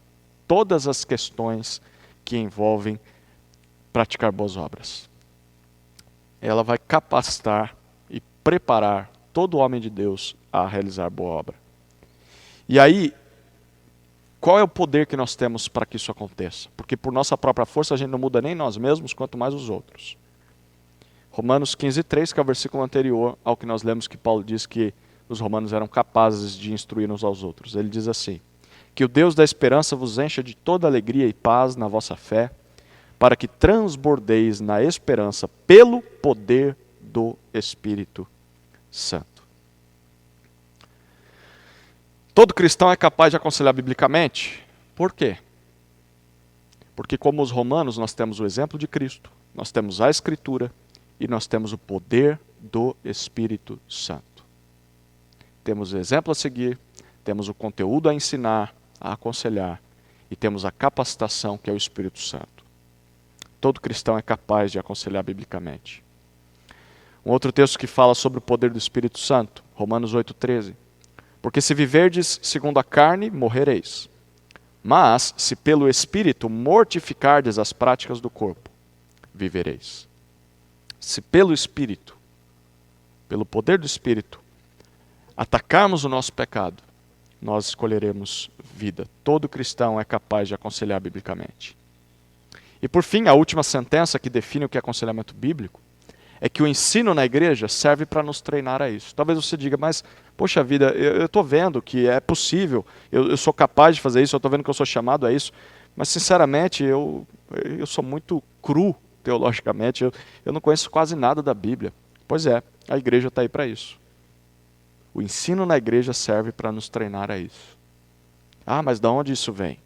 todas as questões que envolvem praticar boas obras. Ela vai capacitar e preparar todo homem de Deus a realizar boa obra. E aí, qual é o poder que nós temos para que isso aconteça? Porque por nossa própria força a gente não muda nem nós mesmos, quanto mais os outros. Romanos 15:3, que é o versículo anterior ao que nós lemos, que Paulo diz que os romanos eram capazes de instruir uns aos outros. Ele diz assim: que o Deus da esperança vos encha de toda alegria e paz na vossa fé, para que transbordeis na esperança pelo poder do Espírito Santo. Todo cristão é capaz de aconselhar biblicamente? Por quê? Porque como os romanos, nós temos o exemplo de Cristo, nós temos a Escritura e nós temos o poder do Espírito Santo. Temos o exemplo a seguir, temos o conteúdo a ensinar, a aconselhar e temos a capacitação, que é o Espírito Santo. Todo cristão é capaz de aconselhar biblicamente. Um outro texto que fala sobre o poder do Espírito Santo, Romanos 8:13. Porque se viverdes segundo a carne, morrereis. Mas se pelo Espírito mortificardes as práticas do corpo, vivereis. Se pelo Espírito, pelo poder do Espírito, atacarmos o nosso pecado, nós escolheremos vida. Todo cristão é capaz de aconselhar biblicamente. E por fim, a última sentença que define o que é aconselhamento bíblico é que o ensino na igreja serve para nos treinar a isso. Talvez você diga, mas, poxa vida, eu estou vendo que é possível, eu sou capaz de fazer isso, eu estou vendo que eu sou chamado a isso, mas sinceramente eu sou muito cru teologicamente, eu não conheço quase nada da Bíblia. Pois é, a igreja está aí para isso. O ensino na igreja serve para nos treinar a isso. Ah, mas de onde isso vem?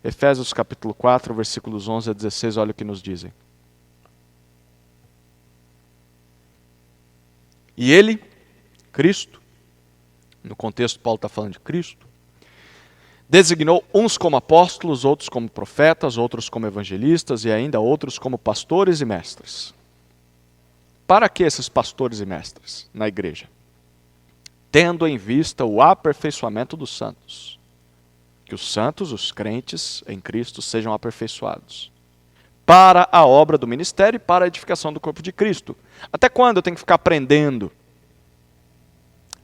Efésios capítulo 4, versículos 11 a 16, olha o que nos dizem. E ele, Cristo, no contexto Paulo está falando de Cristo, designou uns como apóstolos, outros como profetas, outros como evangelistas e ainda outros como pastores e mestres. Para que esses pastores e mestres na igreja? Tendo em vista o aperfeiçoamento dos santos. Que os santos, os crentes em Cristo, sejam aperfeiçoados. Para a obra do ministério e para a edificação do corpo de Cristo. Até quando eu tenho que ficar aprendendo?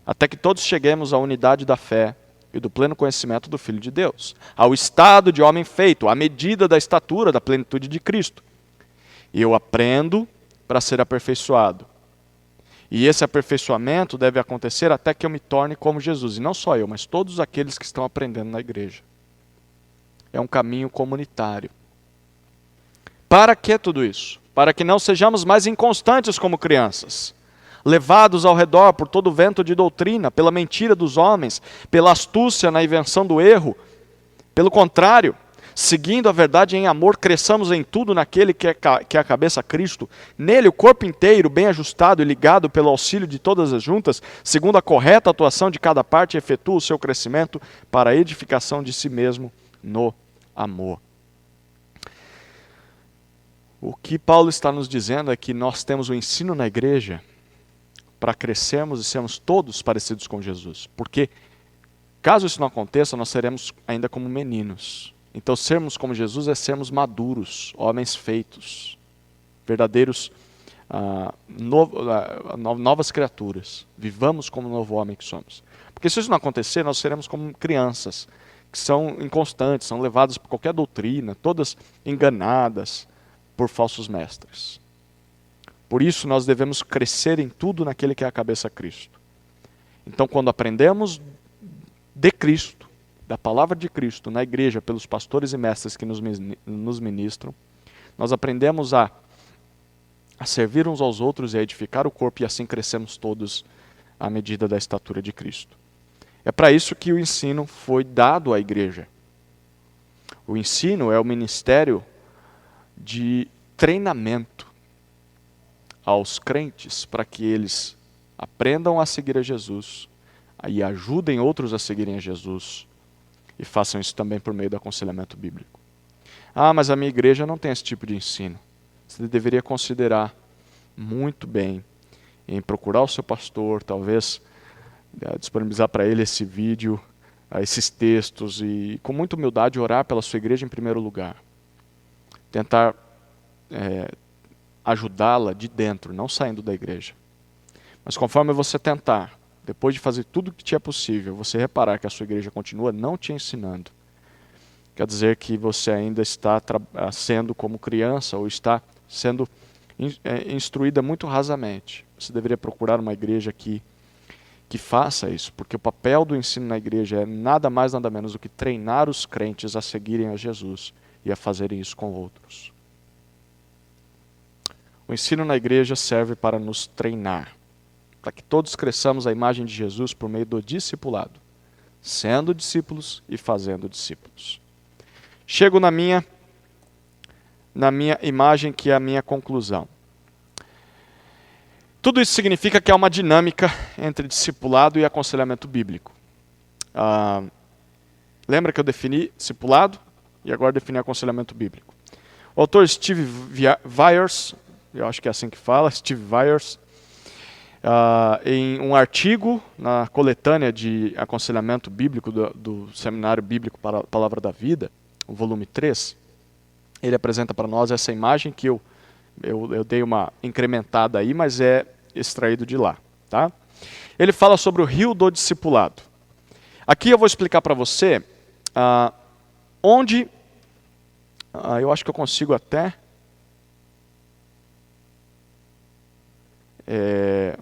Até que todos cheguemos à unidade da fé e do pleno conhecimento do Filho de Deus, ao estado de homem feito, à medida da estatura da plenitude de Cristo. E eu aprendo para ser aperfeiçoado. E esse aperfeiçoamento deve acontecer até que eu me torne como Jesus. E não só eu, mas todos aqueles que estão aprendendo na igreja. É um caminho comunitário. Para que tudo isso? Para que não sejamos mais inconstantes como crianças, levados ao redor por todo vento de doutrina, pela mentira dos homens, pela astúcia na invenção do erro. Pelo contrário, seguindo a verdade em amor, cresçamos em tudo naquele que é a cabeça, Cristo. Nele o corpo inteiro, bem ajustado e ligado pelo auxílio de todas as juntas, segundo a correta atuação de cada parte, efetua o seu crescimento para a edificação de si mesmo no amor. O que Paulo está nos dizendo é que nós temos o ensino na igreja para crescermos e sermos todos parecidos com Jesus. Porque, caso isso não aconteça, nós seremos ainda como meninos. Então, sermos como Jesus é sermos maduros, homens feitos, verdadeiros, novas criaturas. Vivamos como o novo homem que somos. Porque se isso não acontecer, nós seremos como crianças, que são inconstantes, são levadas por qualquer doutrina, todas enganadas por falsos mestres. Por isso nós devemos crescer em tudo naquele que é a cabeça, Cristo. Então, quando aprendemos de Cristo, da palavra de Cristo, na igreja, pelos pastores e mestres que nos ministram, nós aprendemos a servir uns aos outros e a edificar o corpo, e assim crescemos todos à medida da estatura de Cristo. É para isso que o ensino foi dado à igreja. O ensino é o ministério de treinamento aos crentes para que eles aprendam a seguir a Jesus e ajudem outros a seguirem a Jesus, e façam isso também por meio do aconselhamento bíblico. Ah, mas a minha igreja não tem esse tipo de ensino. Você deveria considerar muito bem em procurar o seu pastor, talvez disponibilizar para ele esse vídeo, esses textos, e com muita humildade orar pela sua igreja em primeiro lugar. Tentar ajudá-la de dentro, não saindo da igreja. Mas conforme você tentar, depois de fazer tudo o que te é possível, você reparar que a sua igreja continua não te ensinando, quer dizer que você ainda está sendo como criança, ou está sendo instruída muito rasamente. Você deveria procurar uma igreja que faça isso, porque o papel do ensino na igreja é nada mais, nada menos do que treinar os crentes a seguirem a Jesus e a fazerem isso com outros. O ensino na igreja serve para nos treinar, para que todos cresçamos à imagem de Jesus por meio do discipulado, sendo discípulos e fazendo discípulos. Chego na minha imagem, que é a minha conclusão. Tudo isso significa que há uma dinâmica entre discipulado e aconselhamento bíblico. Lembra que eu defini discipulado e agora defini aconselhamento bíblico. O autor Steve Viers, eu acho que é assim que fala, Steve Viers, em um artigo na coletânea de aconselhamento bíblico do Seminário Bíblico para a Palavra da Vida, o volume 3, ele apresenta para nós essa imagem que eu dei uma incrementada aí, mas é extraído de lá. Tá? Ele fala sobre o rio do discipulado. Aqui eu vou explicar para você onde... eu acho que eu consigo até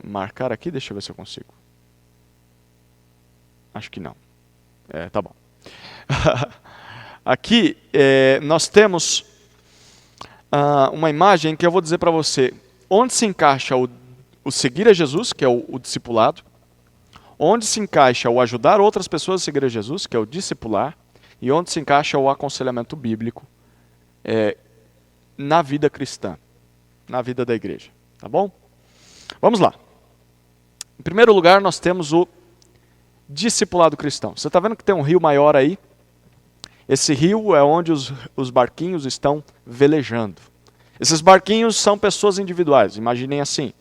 marcar aqui, deixa eu ver se eu consigo. Acho que não. Tá bom. Aqui nós temos uma imagem que eu vou dizer para você onde se encaixa o seguir a Jesus, que é o discipulado, onde se encaixa o ajudar outras pessoas a seguir a Jesus, que é o discipular, e onde se encaixa o aconselhamento bíblico na vida cristã, na vida da igreja. Tá bom? Vamos lá. Em primeiro lugar, nós temos o discipulado cristão. Você está vendo que tem um rio maior aí? Esse rio é onde os barquinhos estão velejando. Esses barquinhos são pessoas individuais, imaginem assim.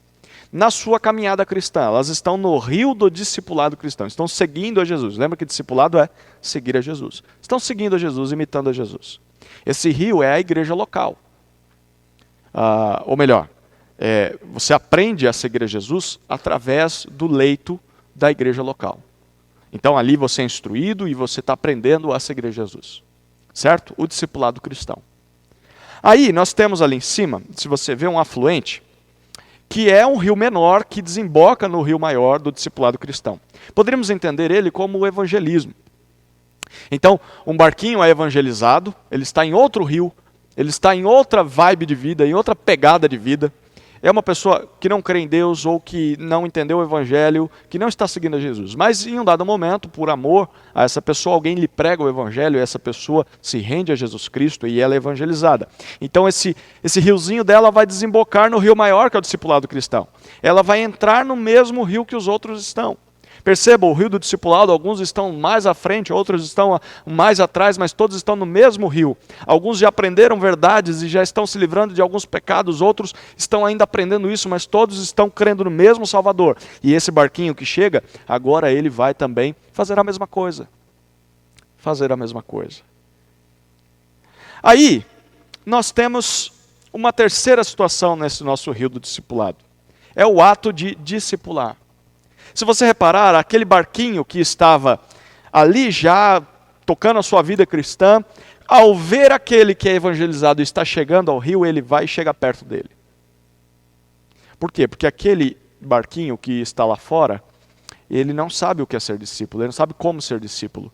Na sua caminhada cristã, elas estão no rio do discipulado cristão, estão seguindo a Jesus. Lembra que discipulado é seguir a Jesus. Estão seguindo a Jesus, imitando a Jesus. Esse rio é a igreja local. Ou melhor, você aprende a seguir a Jesus através do leito da igreja local. Então ali você é instruído e você está aprendendo a seguir a Jesus. Certo? O discipulado cristão. Aí nós temos ali em cima, se você vê um afluente, que é um rio menor que desemboca no rio maior do discipulado cristão. Poderíamos entender ele como o evangelismo. Então, um barquinho é evangelizado, ele está em outro rio, ele está em outra vibe de vida, em outra pegada de vida. É uma pessoa que não crê em Deus ou que não entendeu o evangelho, que não está seguindo a Jesus. Mas em um dado momento, por amor a essa pessoa, alguém lhe prega o evangelho e essa pessoa se rende a Jesus Cristo e ela é evangelizada. Então esse riozinho dela vai desembocar no rio maior, que é o discipulado cristão. Ela vai entrar no mesmo rio que os outros estão. Perceba, o rio do discipulado, alguns estão mais à frente, outros estão mais atrás, mas todos estão no mesmo rio. Alguns já aprenderam verdades e já estão se livrando de alguns pecados, outros estão ainda aprendendo isso, mas todos estão crendo no mesmo Salvador. E esse barquinho que chega, agora ele vai também fazer a mesma coisa. Fazer a mesma coisa. Aí, nós temos uma terceira situação nesse nosso rio do discipulado. É o ato de discipular. Se você reparar, aquele barquinho que estava ali já tocando a sua vida cristã, ao ver aquele que é evangelizado e está chegando ao rio, ele vai e chega perto dele. Por quê? Porque aquele barquinho que está lá fora, ele não sabe o que é ser discípulo, ele não sabe como ser discípulo.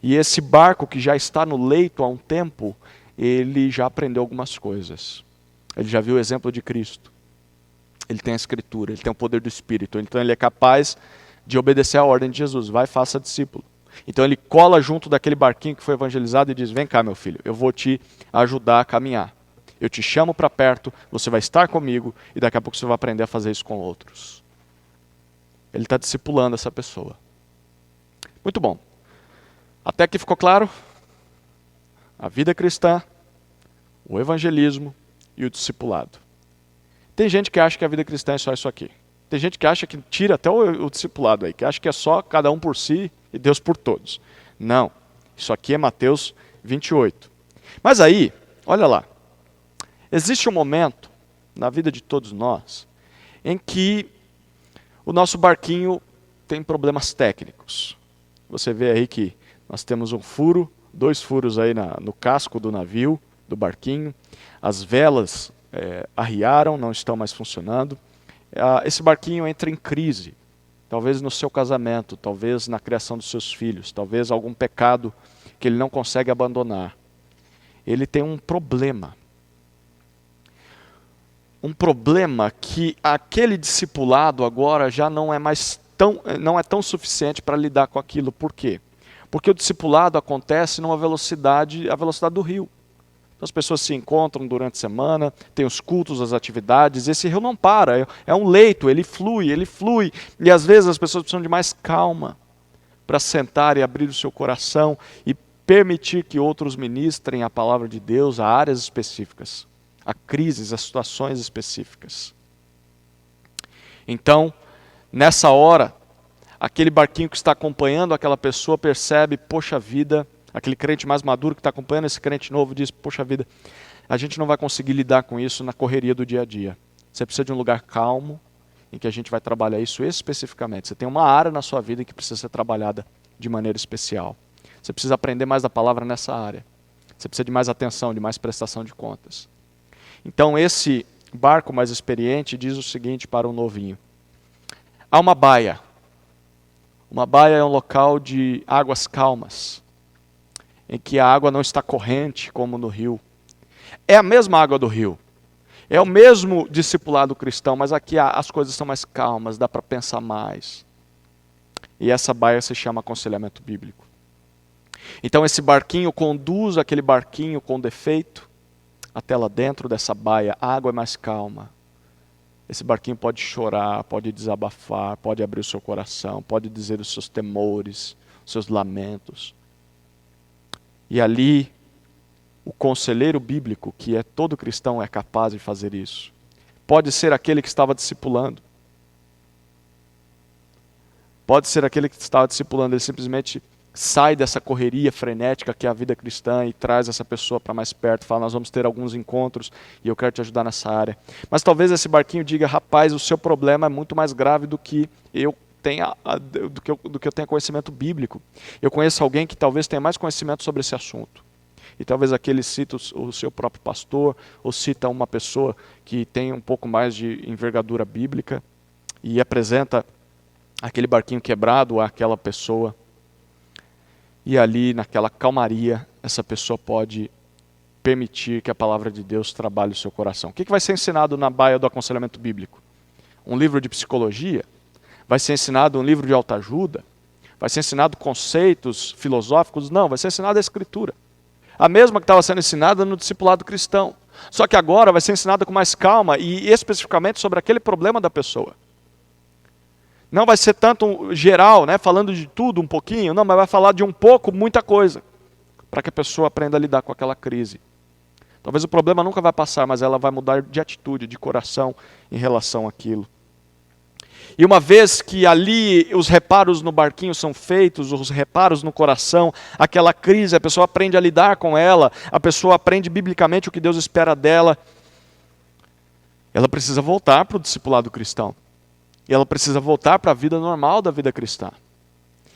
E esse barco que já está no leito há um tempo, ele já aprendeu algumas coisas. Ele já viu o exemplo de Cristo. Ele tem a Escritura, ele tem o poder do Espírito. Então ele é capaz de obedecer à ordem de Jesus. Vai, faça discípulo. Então ele cola junto daquele barquinho que foi evangelizado e diz: vem cá, meu filho, eu vou te ajudar a caminhar. Eu te chamo para perto, você vai estar comigo e daqui a pouco você vai aprender a fazer isso com outros. Ele está discipulando essa pessoa. Muito bom. Até aqui ficou claro? A vida cristã, o evangelismo e o discipulado. Tem gente que acha que a vida cristã é só isso aqui. Tem gente que acha que tira até o discipulado aí, que acha que é só cada um por si e Deus por todos. Não. Isso aqui é Mateus 28. Mas aí, olha lá. Existe um momento na vida de todos nós em que o nosso barquinho tem problemas técnicos. Você vê aí que nós temos um furo, 2 furos aí no casco do navio, do barquinho. As velas arriaram, não estão mais funcionando. Esse barquinho entra em crise. Talvez no seu casamento, talvez na criação dos seus filhos, talvez algum pecado que ele não consegue abandonar. Ele tem um problema. Um problema que aquele discipulado agora já não é tão suficiente para lidar com aquilo. Por quê? Porque o discipulado acontece numa velocidade, a velocidade do rio. Então as pessoas se encontram durante a semana, tem os cultos, as atividades, esse rio não para, é um leito, ele flui, e às vezes as pessoas precisam de mais calma para sentar e abrir o seu coração e permitir que outros ministrem a palavra de Deus a áreas específicas, a crises, a situações específicas. Então, nessa hora, aquele barquinho que está acompanhando aquela pessoa percebe, poxa vida, aquele crente mais maduro que está acompanhando esse crente novo diz, poxa vida, a gente não vai conseguir lidar com isso na correria do dia a dia. Você precisa de um lugar calmo, em que a gente vai trabalhar isso especificamente. Você tem uma área na sua vida que precisa ser trabalhada de maneira especial. Você precisa aprender mais da palavra nessa área. Você precisa de mais atenção, de mais prestação de contas. Então esse barco mais experiente diz o seguinte para o novinho. Há uma baia. Uma baia é um local de águas calmas, em que a água não está corrente como no rio. É a mesma água do rio. É o mesmo discipulado cristão, mas aqui as coisas são mais calmas, dá para pensar mais. E essa baia se chama aconselhamento bíblico. Então esse barquinho conduz aquele barquinho com defeito até lá dentro dessa baia. A água é mais calma. Esse barquinho pode chorar, pode desabafar, pode abrir o seu coração, pode dizer os seus temores, os seus lamentos. E ali, o conselheiro bíblico, que é todo cristão, é capaz de fazer isso. Pode ser aquele que estava discipulando. Pode ser aquele que estava discipulando, ele simplesmente sai dessa correria frenética que é a vida cristã e traz essa pessoa para mais perto, fala, nós vamos ter alguns encontros e eu quero te ajudar nessa área. Mas talvez esse barquinho diga, rapaz, o seu problema é muito mais grave do que eu tenha conhecimento bíblico. Eu conheço alguém que talvez tenha mais conhecimento sobre esse assunto. E talvez aquele cita o seu próprio pastor, ou cita uma pessoa que tem um pouco mais de envergadura bíblica e apresenta aquele barquinho quebrado àquela pessoa. E ali, naquela calmaria, essa pessoa pode permitir que a palavra de Deus trabalhe o seu coração. O que vai ser ensinado na baia do aconselhamento bíblico? Um livro de psicologia? Vai ser ensinado um livro de autoajuda? Vai ser ensinado conceitos filosóficos? Não, vai ser ensinada a Escritura. A mesma que estava sendo ensinada no discipulado cristão. Só que agora vai ser ensinada com mais calma e especificamente sobre aquele problema da pessoa. Não vai ser tanto geral, né, falando de tudo um pouquinho, não, mas vai falar de um pouco, muita coisa, para que a pessoa aprenda a lidar com aquela crise. Talvez o problema nunca vai passar, mas ela vai mudar de atitude, de coração em relação àquilo. E uma vez que ali os reparos no barquinho são feitos, os reparos no coração, aquela crise, a pessoa aprende a lidar com ela, a pessoa aprende biblicamente o que Deus espera dela, ela precisa voltar para o discipulado cristão. E ela precisa voltar para a vida normal da vida cristã.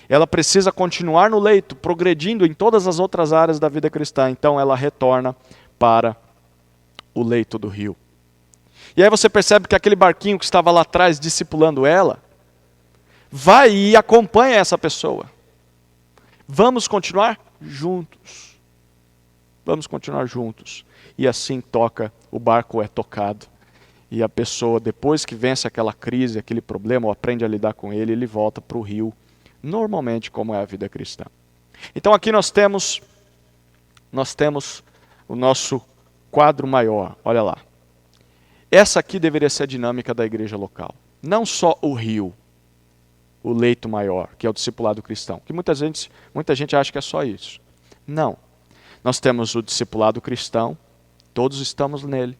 ela precisa continuar no leito, progredindo em todas as outras áreas da vida cristã. Então ela retorna para o leito do rio. E aí você percebe que aquele barquinho que estava lá atrás discipulando ela, vai e acompanha essa pessoa. Vamos continuar juntos. Vamos continuar juntos. E assim o barco é tocado. E a pessoa, depois que vence aquela crise, aquele problema, ou aprende a lidar com ele, ele volta para o rio, normalmente como é a vida cristã. Então aqui nós temos o nosso quadro maior, olha lá. Essa aqui deveria ser a dinâmica da igreja local. Não só o rio, o leito maior, que é o discipulado cristão, que muita gente acha que é só isso. Não. Nós temos o discipulado cristão, todos estamos nele.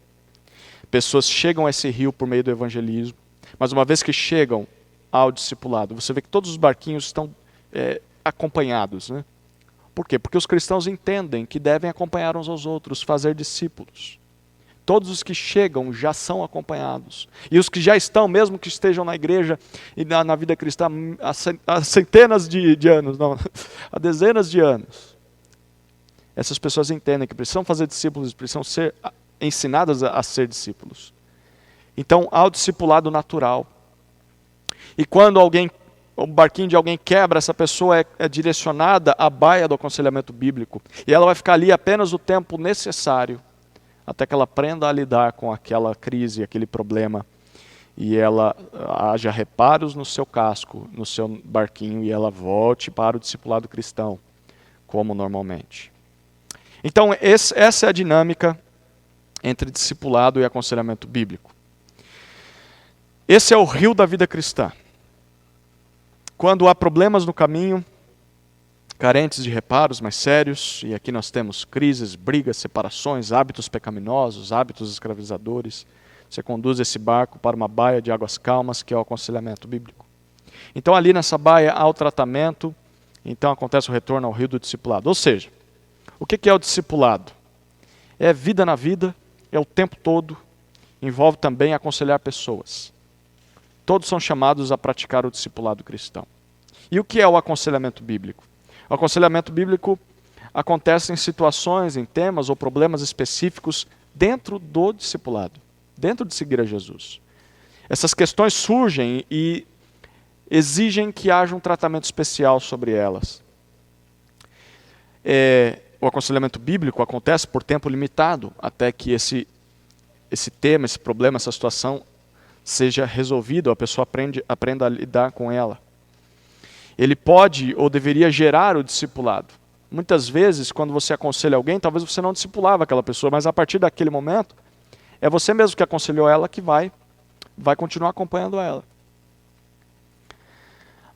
Pessoas chegam a esse rio por meio do evangelismo, mas uma vez que chegam ao discipulado, você vê que todos os barquinhos estão acompanhados, né? Por quê? Porque os cristãos entendem que devem acompanhar uns aos outros, fazer discípulos. Todos os que chegam já são acompanhados. E os que já estão, mesmo que estejam na igreja e na vida cristã há centenas de anos, não, há dezenas de anos, essas pessoas entendem que precisam fazer discípulos, precisam ser ensinadas a ser discípulos. Então, há o discipulado natural. E quando o barquinho de alguém quebra, essa pessoa é direcionada à baia do aconselhamento bíblico. E ela vai ficar ali apenas o tempo necessário até que ela aprenda a lidar com aquela crise, aquele problema, e ela haja reparos no seu casco, no seu barquinho, e ela volte para o discipulado cristão, como normalmente. Então, essa é a dinâmica entre discipulado e aconselhamento bíblico. Esse é o rio da vida cristã. Quando há problemas no caminho, carentes de reparos mais sérios, e aqui nós temos crises, brigas, separações, hábitos pecaminosos, hábitos escravizadores, você conduz esse barco para uma baia de águas calmas, que é o aconselhamento bíblico. Então ali nessa baia há o tratamento, então acontece o retorno ao rio do discipulado. Ou seja, o que é o discipulado? É vida na vida, é o tempo todo, envolve também aconselhar pessoas. Todos são chamados a praticar o discipulado cristão. E o que é o aconselhamento bíblico? O aconselhamento bíblico acontece em situações, em temas ou problemas específicos dentro do discipulado, dentro de seguir a Jesus. Essas questões surgem e exigem que haja um tratamento especial sobre elas. O aconselhamento bíblico acontece por tempo limitado, até que esse tema, esse problema, essa situação seja resolvido, a pessoa aprenda a lidar com ela. Ele pode ou deveria gerar o discipulado. Muitas vezes, quando você aconselha alguém, talvez você não discipulava aquela pessoa, mas a partir daquele momento, é você mesmo que aconselhou ela que vai continuar acompanhando ela.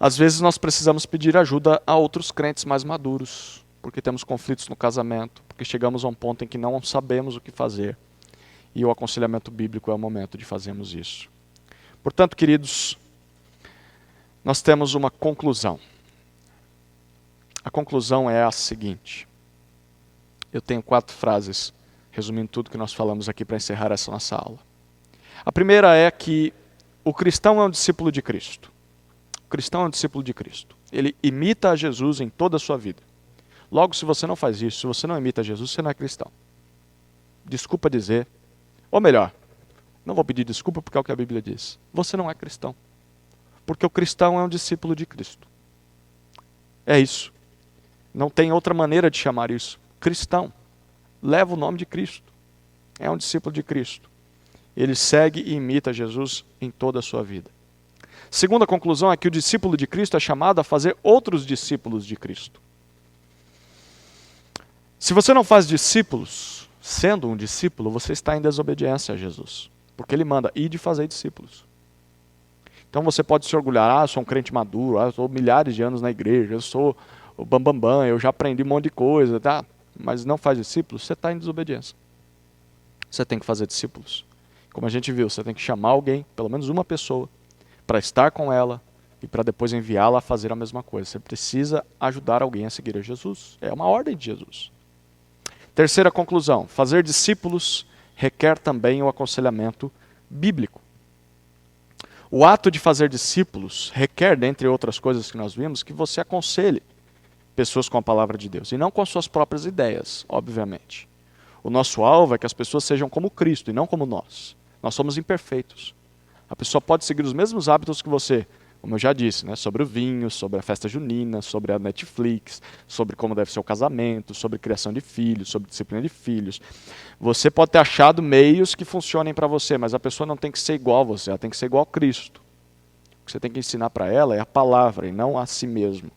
Às vezes nós precisamos pedir ajuda a outros crentes mais maduros, porque temos conflitos no casamento, porque chegamos a um ponto em que não sabemos o que fazer. E o aconselhamento bíblico é o momento de fazermos isso. Portanto, queridos, nós temos uma conclusão. A conclusão é a seguinte. Eu tenho 4 frases, resumindo tudo que nós falamos aqui para encerrar essa nossa aula. A primeira é que o cristão é um discípulo de Cristo. O cristão é um discípulo de Cristo. Ele imita a Jesus em toda a sua vida. Logo, se você não faz isso, se você não imita Jesus, você não é cristão. Desculpa dizer, ou melhor, não vou pedir desculpa porque é o que a Bíblia diz. Você não é cristão. Porque o cristão é um discípulo de Cristo. É isso. Não tem outra maneira de chamar isso. Cristão. Leva o nome de Cristo. É um discípulo de Cristo. Ele segue e imita Jesus em toda a sua vida. Segunda conclusão é que o discípulo de Cristo é chamado a fazer outros discípulos de Cristo. Se você não faz discípulos, sendo um discípulo, você está em desobediência a Jesus. Porque ele manda, ide fazer discípulos. Então você pode se orgulhar, eu sou um crente maduro, eu estou milhares de anos na igreja, eu sou o bambambam, eu já aprendi um monte de coisa, tá? Mas não faz discípulos, você está em desobediência. Você tem que fazer discípulos. Como a gente viu, você tem que chamar alguém, pelo menos uma pessoa, para estar com ela e para depois enviá-la a fazer a mesma coisa. Você precisa ajudar alguém a seguir a Jesus. É uma ordem de Jesus. Terceira conclusão, fazer discípulos requer também o aconselhamento bíblico. O ato de fazer discípulos requer, dentre outras coisas que nós vimos, que você aconselhe pessoas com a palavra de Deus, e não com as suas próprias ideias, obviamente. O nosso alvo é que as pessoas sejam como Cristo e não como nós. Nós somos imperfeitos. A pessoa pode seguir os mesmos hábitos que você, como eu já disse, né? Sobre o vinho, sobre a festa junina, sobre a Netflix, sobre como deve ser o casamento, sobre criação de filhos, sobre disciplina de filhos. Você pode ter achado meios que funcionem para você, mas a pessoa não tem que ser igual a você, ela tem que ser igual a Cristo. O que você tem que ensinar para ela é a palavra e não a si mesmo.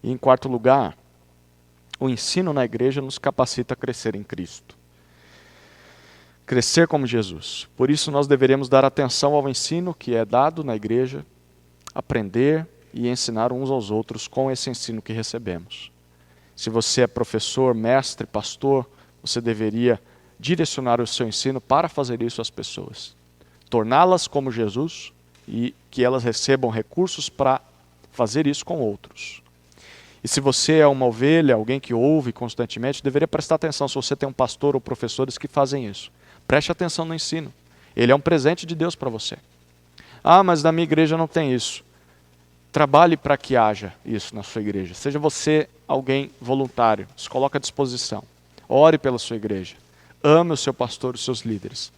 E em quarto lugar, o ensino na igreja nos capacita a crescer em Cristo. Crescer como Jesus. Por isso nós deveríamos dar atenção ao ensino que é dado na igreja, aprender e ensinar uns aos outros com esse ensino que recebemos. Se você é professor, mestre, pastor, você deveria direcionar o seu ensino para fazer isso às pessoas. Torná-las como Jesus e que elas recebam recursos para fazer isso com outros. E se você é uma ovelha, alguém que ouve constantemente, deveria prestar atenção se você tem um pastor ou professores que fazem isso. Preste atenção no ensino. Ele é um presente de Deus para você. Ah, mas na minha igreja não tem isso. Trabalhe para que haja isso na sua igreja. Seja você alguém voluntário, se coloque à disposição. Ore pela sua igreja. Ame o seu pastor e os seus líderes.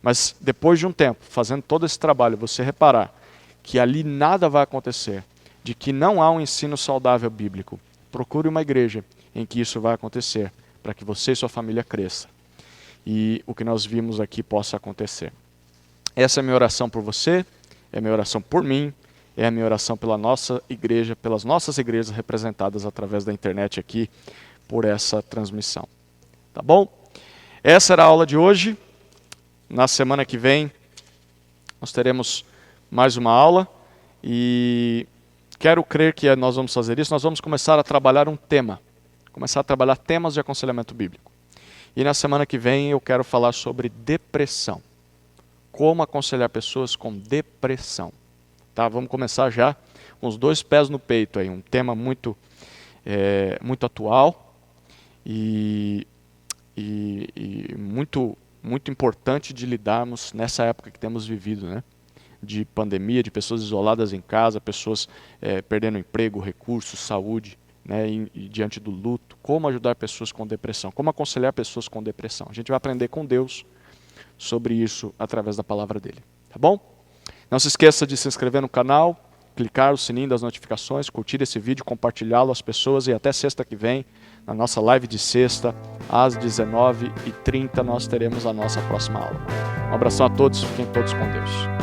Mas depois de um tempo, fazendo todo esse trabalho, você reparar que ali nada vai acontecer, de que não há um ensino saudável bíblico, procure uma igreja em que isso vai acontecer, para que você e sua família cresçam. E o que nós vimos aqui possa acontecer. Essa é a minha oração por você, é a minha oração por mim, é a minha oração pela nossa igreja, pelas nossas igrejas representadas através da internet aqui, por essa transmissão. Tá bom? Essa era a aula de hoje. Na semana que vem, nós teremos mais uma aula e quero crer que nós vamos fazer isso. Nós vamos começar a trabalhar um tema, começar a trabalhar temas de aconselhamento bíblico. E na semana que vem eu quero falar sobre depressão. Como aconselhar pessoas com depressão. Tá? Vamos começar já com os 2 pés no peito, aí, um tema muito atual e muito importante de lidarmos nessa época que temos vivido, né? De pandemia, de pessoas isoladas em casa, pessoas perdendo emprego, recursos, saúde, né? E diante do luto. Como ajudar pessoas com depressão, como aconselhar pessoas com depressão. A gente vai aprender com Deus sobre isso através da palavra dele. Tá bom? Não se esqueça de se inscrever no canal, clicar no sininho das notificações, curtir esse vídeo, compartilhá-lo às pessoas e até sexta que vem, na nossa live de sexta, às 19h30, nós teremos a nossa próxima aula. Um abração a todos, fiquem todos com Deus.